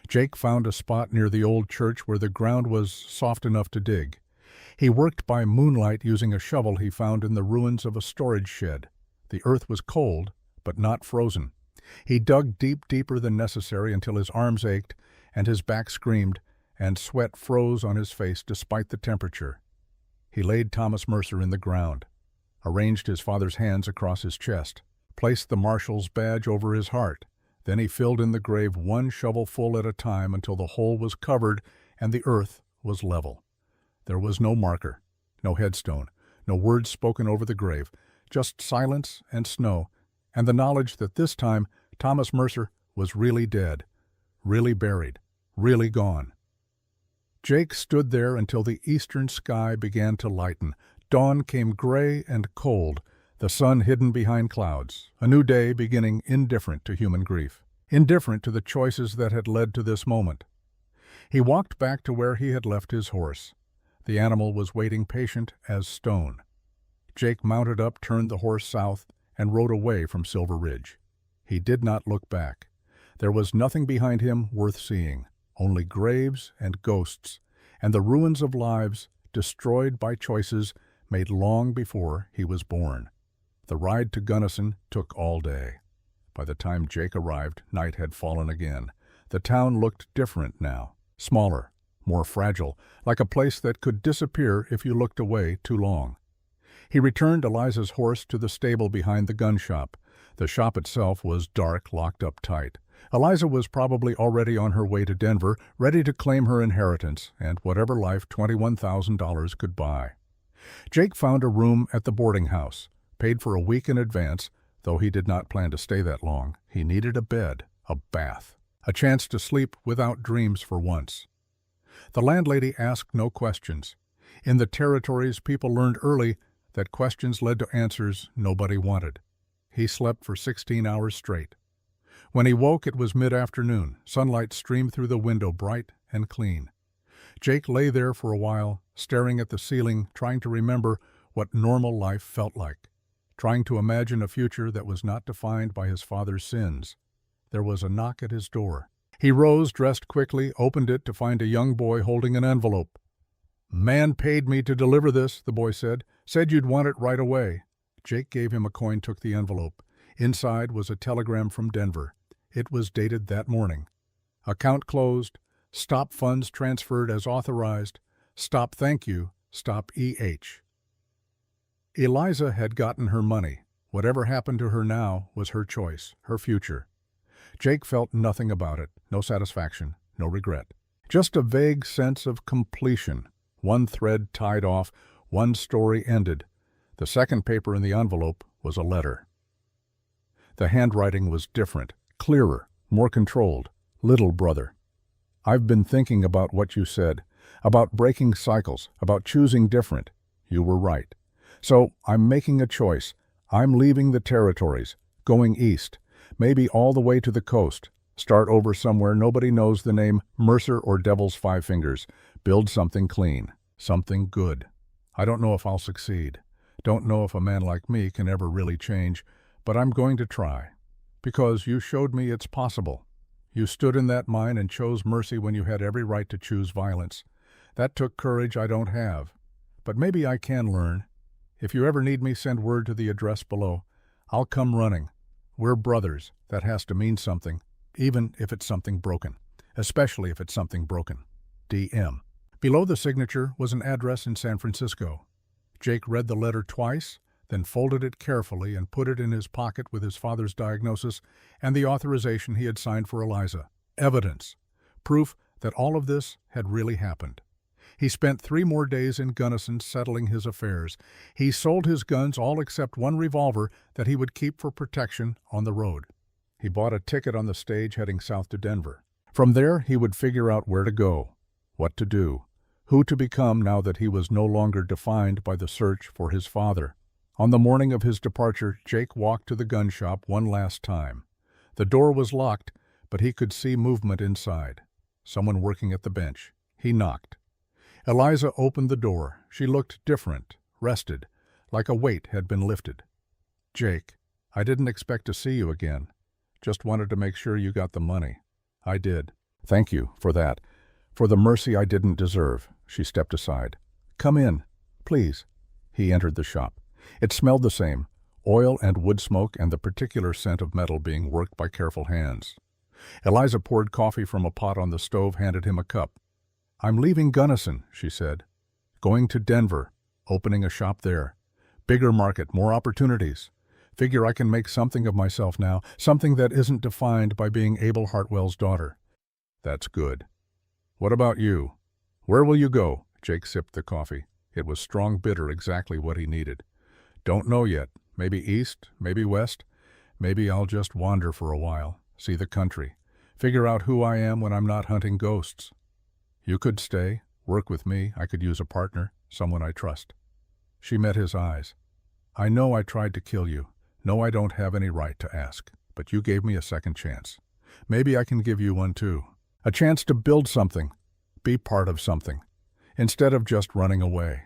[SPEAKER 1] Jake found a spot near the old church where the ground was soft enough to dig. He worked by moonlight using a shovel he found in the ruins of a storage shed. The earth was cold, but not frozen. He dug deeper than necessary until his arms ached and his back screamed, and sweat froze on his face despite the temperature. He laid Thomas Mercer in the ground. arranged his father's hands across his chest, placed the marshal's badge over his heart. Then he filled in the grave one shovelful at a time until the hole was covered and the earth was level. There was no marker, no headstone, no words spoken over the grave, just silence and snow, and the knowledge that this time Thomas Mercer was really dead, really buried, really gone. Jake stood there until the eastern sky began to lighten. Dawn came gray and cold, the sun hidden behind clouds, a new day beginning indifferent to human grief, indifferent to the choices that had led to this moment. He walked back to where he had left his horse. The animal was waiting patient as stone. Jake mounted up, turned the horse south, and rode away from Silver Ridge. He did not look back. There was nothing behind him worth seeing, only graves and ghosts, and the ruins of lives destroyed by choices made long before he was born. The ride to Gunnison took all day. By the time Jake arrived, night had fallen again. The town looked different now, smaller, more fragile, like a place that could disappear if you looked away too long. He returned Eliza's horse to the stable behind the gun shop. The shop itself was dark, locked up tight. Eliza was probably already on her way to Denver, ready to claim her inheritance and whatever life $21,000 could buy. Jake found a room at the boarding house, paid for a week in advance, though he did not plan to stay that long. He needed a bed, a bath, a chance to sleep without dreams for once. The landlady asked no questions. In the territories, people learned early that questions led to answers nobody wanted. He slept for 16 hours straight. When he woke, it was mid-afternoon. Sunlight streamed through the window, bright and clean. Jake lay there for a while, staring at the ceiling, trying to remember what normal life felt like, trying to imagine a future that was not defined by his father's sins. There was a knock at his door. He rose, dressed quickly, opened it to find a young boy holding an envelope. "Man paid me to deliver this," the boy said. "Said you'd want it right away." Jake gave him a coin, took the envelope. Inside was a telegram from Denver. It was dated that morning. "Account closed. Stop funds transferred as authorized. Stop thank you. Stop EH." Eliza had gotten her money. Whatever happened to her now was her choice, her future. Jake felt nothing about it, no satisfaction, no regret. Just a vague sense of completion. One thread tied off, one story ended. The second paper in the envelope was a letter. The handwriting was different, clearer, more controlled. "Little brother, I've been thinking about what you said, about breaking cycles, about choosing different. You were right. So I'm making a choice. I'm leaving the territories, going east, maybe all the way to the coast. Start over somewhere nobody knows the name Mercer or Devil's Five Fingers. Build something clean, something good. I don't know if I'll succeed. Don't know if a man like me can ever really change, but I'm going to try. Because you showed me it's possible. You stood in that mine and chose mercy when you had every right to choose violence. That took courage I don't have. But maybe I can learn. If you ever need me, send word to the address below. I'll come running. We're brothers. That has to mean something, even if it's something broken. Especially if it's something broken. DM." Below the signature was an address in San Francisco. Jake read the letter twice, then folded it carefully and put it in his pocket with his father's diagnosis and the authorization he had signed for Eliza. Evidence. Proof that all of this had really happened. He spent 3 more days in Gunnison settling his affairs. He sold his guns, all except one revolver that he would keep for protection on the road. He bought a ticket on the stage heading south to Denver. From there, he would figure out where to go, what to do, who to become now that he was no longer defined by the search for his father. On the morning of his departure, Jake walked to the gun shop one last time. The door was locked, but he could see movement inside. Someone working at the bench. He knocked. Eliza opened the door. She looked different, rested, like a weight had been lifted. "Jake, I didn't expect to see you again. Just wanted to make sure you got the money." "I did. Thank you for that. For the mercy I didn't deserve." She stepped aside. "Come in, please." He entered the shop. It smelled the same, oil and wood smoke and the particular scent of metal being worked by careful hands. Eliza poured coffee from a pot on the stove, handed him a cup. "I'm leaving Gunnison," she said. "Going to Denver, opening a shop there. Bigger market, more opportunities. Figure I can make something of myself now, something that isn't defined by being Abel Hartwell's daughter. That's good. What about you? Where will you go? Jake sipped the coffee. It was strong bitter, exactly what he needed. Don't know yet. Maybe east, maybe west. Maybe I'll just wander for a while, see the country, figure out who I am when I'm not hunting ghosts. You could stay, work with me. I could use a partner, someone I trust. She met his eyes. I know I tried to kill you. No, I don't have any right to ask, but you gave me a second chance. Maybe I can give you one too. A chance to build something, be part of something, instead of just running away.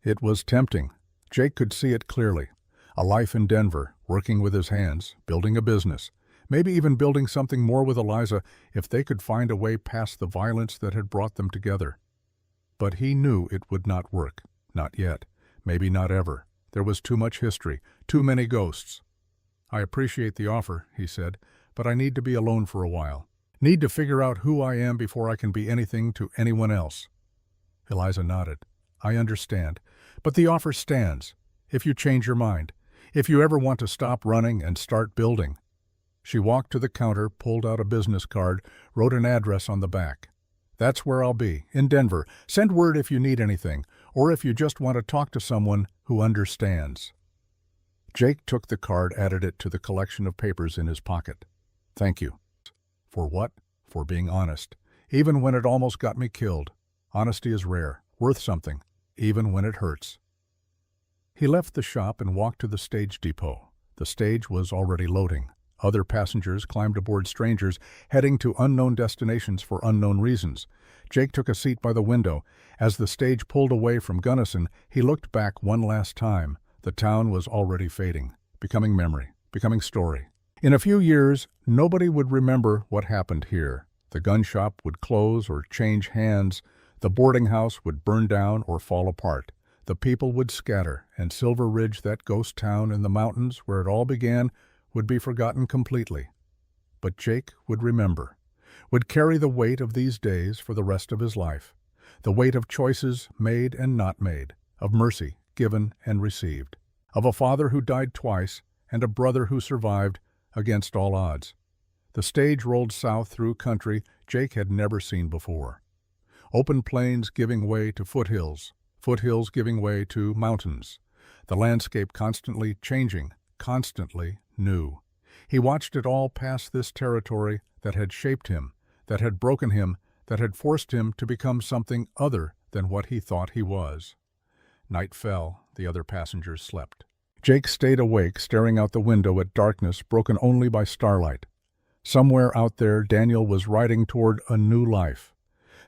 [SPEAKER 1] It was tempting. Jake could see it clearly. A life in Denver, working with his hands, building a business, maybe even building something more with Eliza if they could find a way past the violence that had brought them together. But he knew it would not work. Not yet. Maybe not ever. There was too much history, too many ghosts. I appreciate the offer, he said, but I need to be alone for a while. Need to figure out who I am before I can be anything to anyone else. Eliza nodded. I understand, but the offer stands. If you change your mind, if you ever want to stop running and start building. She walked to the counter, pulled out a business card, wrote an address on the back. That's where I'll be, in Denver. Send word if you need anything, or if you just want to talk to someone who understands. Jake took the card, added it to the collection of papers in his pocket. Thank you. For what? For being honest. Even when it almost got me killed. Honesty is rare, worth something, even when it hurts. He left the shop and walked to the stage depot. The stage was already loading. Other passengers climbed aboard strangers, heading to unknown destinations for unknown reasons. Jake took a seat by the window. As the stage pulled away from Gunnison, he looked back one last time. The town was already fading, becoming memory, becoming story. In a few years, nobody would remember what happened here. The gun shop would close or change hands. The boarding house would burn down or fall apart. The people would scatter, and Silver Ridge, that ghost town in the mountains where it all began, would be forgotten completely. But Jake would remember, would carry the weight of these days for the rest of his life, the weight of choices made and not made, of mercy given and received, of a father who died twice and a brother who survived against all odds. The stage rolled south through country Jake had never seen before. Open plains giving way to foothills, foothills giving way to mountains. The landscape constantly changing, constantly new. He watched it all pass this territory that had shaped him, that had broken him, that had forced him to become something other than what he thought he was. Night fell. The other passengers slept. Jake stayed awake, staring out the window at darkness broken only by starlight. Somewhere out there, Daniel was riding toward a new life.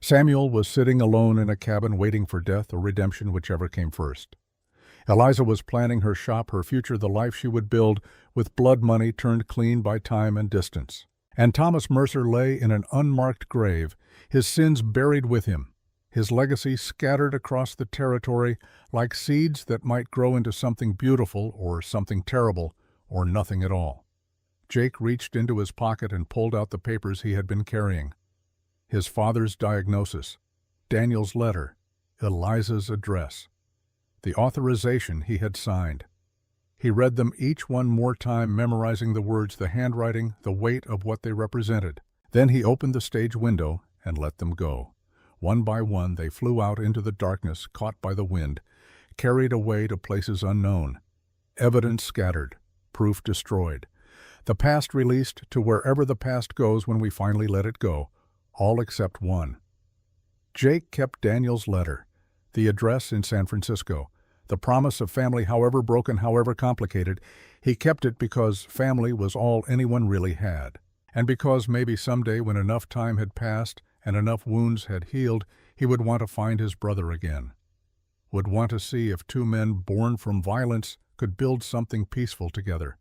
[SPEAKER 1] Samuel was sitting alone in a cabin waiting for death or redemption, whichever came first. Eliza was planning her shop, her future, the life she would build with blood money turned clean by time and distance. And Thomas Mercer lay in an unmarked grave, his sins buried with him, his legacy scattered across the territory like seeds that might grow into something beautiful or something terrible or nothing at all. Jake reached into his pocket and pulled out the papers he had been carrying. His father's diagnosis, Daniel's letter, Eliza's address, the authorization he had signed. He read them each one more time, memorizing the words, the handwriting, the weight of what they represented. Then he opened the stage window and let them go. One by one they flew out into the darkness, caught by the wind, carried away to places unknown. Evidence scattered, proof destroyed. The past released to wherever the past goes when we finally let it go, all except one. Jake kept Daniel's letter, the address in San Francisco, the promise of family, however broken, however complicated. He kept it because family was all anyone really had, and because maybe someday when enough time had passed and enough wounds had healed, he would want to find his brother again, would want to see if two men born from violence could build something peaceful together.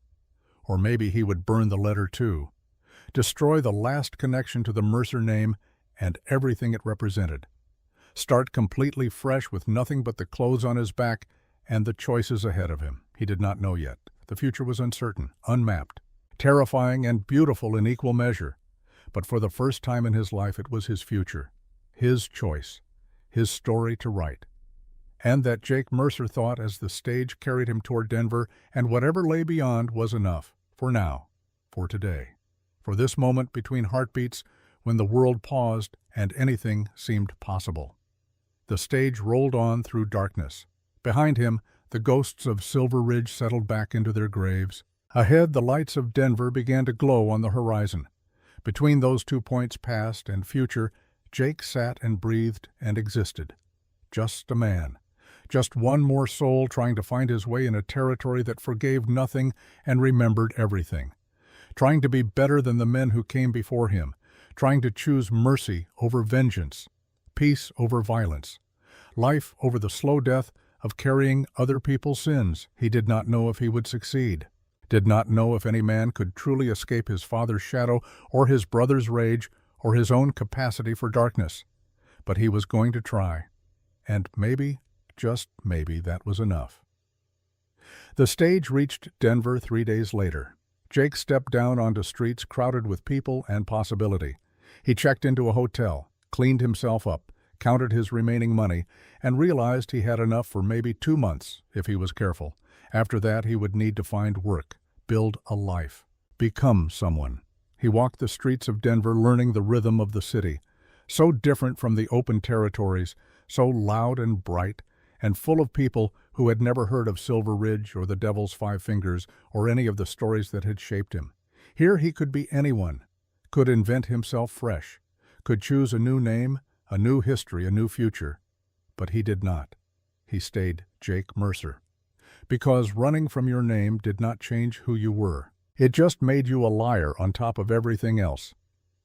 [SPEAKER 1] Or maybe he would burn the letter too, destroy the last connection to the Mercer name and everything it represented. Start completely fresh with nothing but the clothes on his back and the choices ahead of him. He did not know yet. The future was uncertain, unmapped, terrifying and beautiful in equal measure. But for the first time in his life, it was his future, his choice, his story to write. and that Jake Mercer thought as the stage carried him toward Denver, and whatever lay beyond was enough, for now, for today, for this moment between heartbeats when the world paused and anything seemed possible. The stage rolled on through darkness. Behind him, the ghosts of Silver Ridge settled back into their graves. Ahead, the lights of Denver began to glow on the horizon. Between those 2 points, past and future, Jake sat and breathed and existed. Just a man. Just one more soul trying to find his way in a territory that forgave nothing and remembered everything. Trying to be better than the men who came before him. Trying to choose mercy over vengeance. Peace over violence. Life over the slow death of carrying other people's sins. He did not know if he would succeed. Did not know if any man could truly escape his father's shadow or his brother's rage or his own capacity for darkness. But he was going to try. And maybe, just maybe, that was enough. The stage reached Denver 3 days later. Jake stepped down onto streets crowded with people and possibility. He checked into a hotel, cleaned himself up, counted his remaining money, and realized he had enough for maybe 2 months, if he was careful. After that, he would need to find work, build a life, become someone. He walked the streets of Denver learning the rhythm of the city, so different from the open territories, so loud and bright, and full of people who had never heard of Silver Ridge or the Devil's 5 Fingers or any of the stories that had shaped him. Here he could be anyone, could invent himself fresh, could choose a new name, a new history, a new future. But he did not. He stayed Jake Mercer. Because running from your name did not change who you were. It just made you a liar on top of everything else.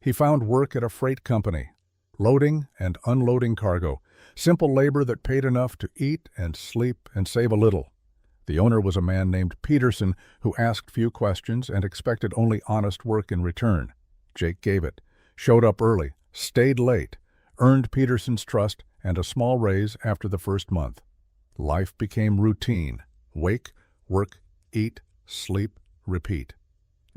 [SPEAKER 1] He found work at a freight company, loading and unloading cargo, simple labor that paid enough to eat and sleep and save a little. The owner was a man named Peterson who asked few questions and expected only honest work in return. Jake gave it, showed up early, stayed late, earned Peterson's trust and a small raise after the first month. Life became routine. Wake, work, eat, sleep, repeat.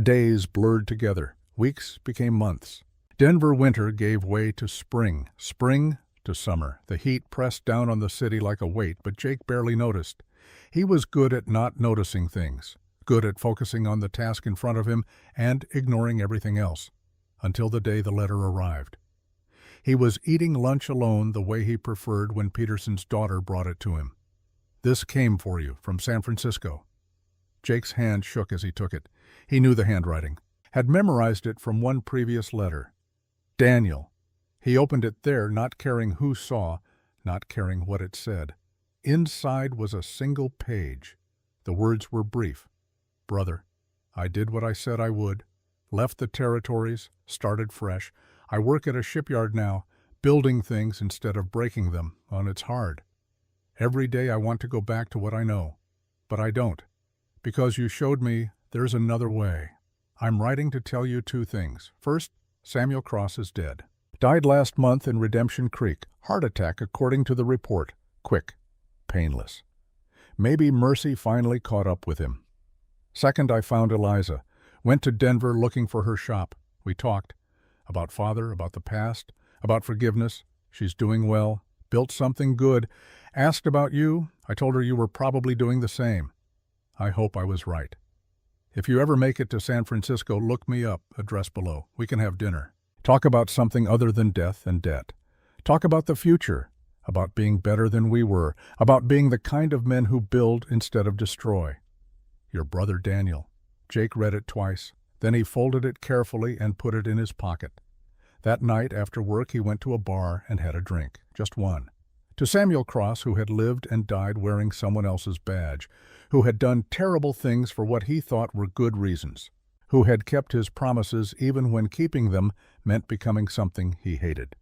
[SPEAKER 1] Days blurred together. Weeks became months. Denver winter gave way to spring, spring to summer. The heat pressed down on the city like a weight, but Jake barely noticed. He was good at not noticing things, good at focusing on the task in front of him and ignoring everything else, until the day the letter arrived. He was eating lunch alone the way he preferred when Peterson's daughter brought it to him. "This came for you from San Francisco." Jake's hand shook as he took it. He knew the handwriting, had memorized it from one previous letter. Daniel. He opened it there, not caring who saw, not caring what it said. Inside was a single page. The words were brief. "Brother, I did what I said I would, left the territories, started fresh. I work at a shipyard now, building things instead of breaking them, and it's hard. Every day I want to go back to what I know, but I don't, because you showed me there's another way. I'm writing to tell you 2 things. First, Samuel Cross is dead. Died last month in Redemption Creek. Heart attack according to the report. Quick, painless. Maybe mercy finally caught up with him. Second, I found Eliza. Went to Denver looking for her shop. We talked about father, about the past, about forgiveness. She's doing well, built something good. Asked about you. I told her you were probably doing the same. I hope I was right. If you ever make it to San Francisco, look me up, address below. We can have dinner. Talk about something other than death and debt. Talk about the future, about being better than we were, about being the kind of men who build instead of destroy. Your brother Daniel." Jake read it twice. Then he folded it carefully and put it in his pocket. That night after work he went to a bar and had a drink, just one. To Samuel Cross, who had lived and died wearing someone else's badge, who had done terrible things for what he thought were good reasons, who had kept his promises even when keeping them meant becoming something he hated.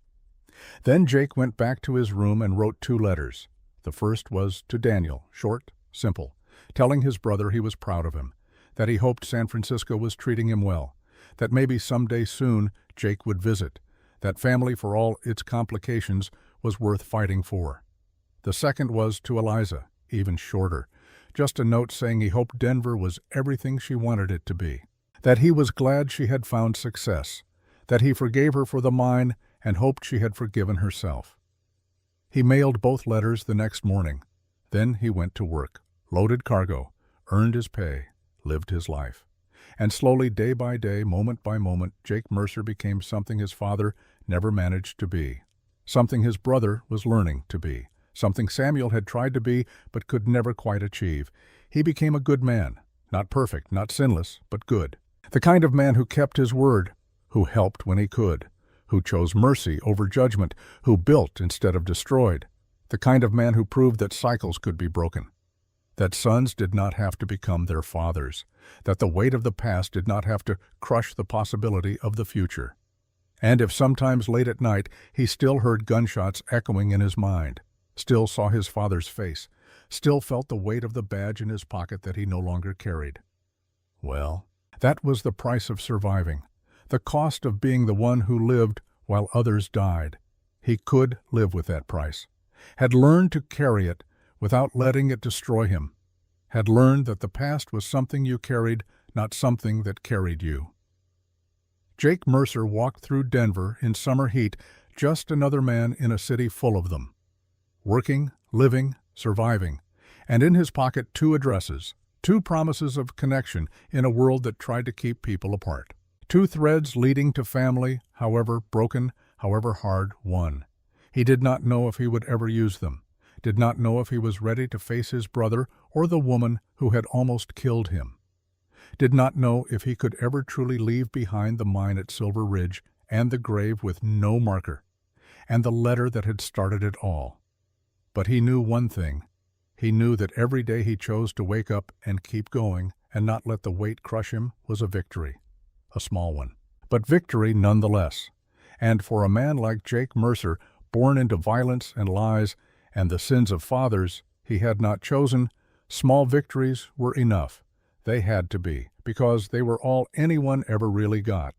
[SPEAKER 1] Then Jake went back to his room and wrote 2 letters. The first was to Daniel, short, simple, telling his brother he was proud of him, that he hoped San Francisco was treating him well, that maybe someday soon Jake would visit, that family, for all its complications, was worth fighting for. The second was to Eliza, even shorter, just a note saying he hoped Denver was everything she wanted it to be, that he was glad she had found success, that he forgave her for the mine and hoped she had forgiven herself. He mailed both letters the next morning, Then he went to work, loaded cargo, earned his pay, lived his life. And slowly, day by day, moment by moment, Jake Mercer became something his father never managed to be, something his brother was learning to be, something Samuel had tried to be but could never quite achieve. He became a good man, not perfect, not sinless, but good. The kind of man who kept his word, who helped when he could, who chose mercy over judgment, who built instead of destroyed. The kind of man who proved that cycles could be broken, that sons did not have to become their fathers, that the weight of the past did not have to crush the possibility of the future. And if sometimes late at night he still heard gunshots echoing in his mind, still saw his father's face, still felt the weight of the badge in his pocket that he no longer carried. Well, that was the price of surviving, the cost of being the one who lived while others died. He could live with that price, had learned to carry it without letting it destroy him, had learned that the past was something you carried, not something that carried you. Jake Mercer walked through Denver in summer heat, just another man in a city full of them. Working, living, surviving, and in his pocket 2 addresses, 2 promises of connection in a world that tried to keep people apart. 2 threads leading to family, however broken, however hard won. He did not know if he would ever use them, did not know if he was ready to face his brother or the woman who had almost killed him, did not know if he could ever truly leave behind the mine at Silver Ridge and the grave with no marker, and the letter that had started it all. But he knew one thing. He knew that every day he chose to wake up and keep going and not let the weight crush him was a victory, a small one, but victory nonetheless. And for a man like Jake Mercer, born into violence and lies and the sins of fathers he had not chosen, small victories were enough. They had to be, because they were all anyone ever really got.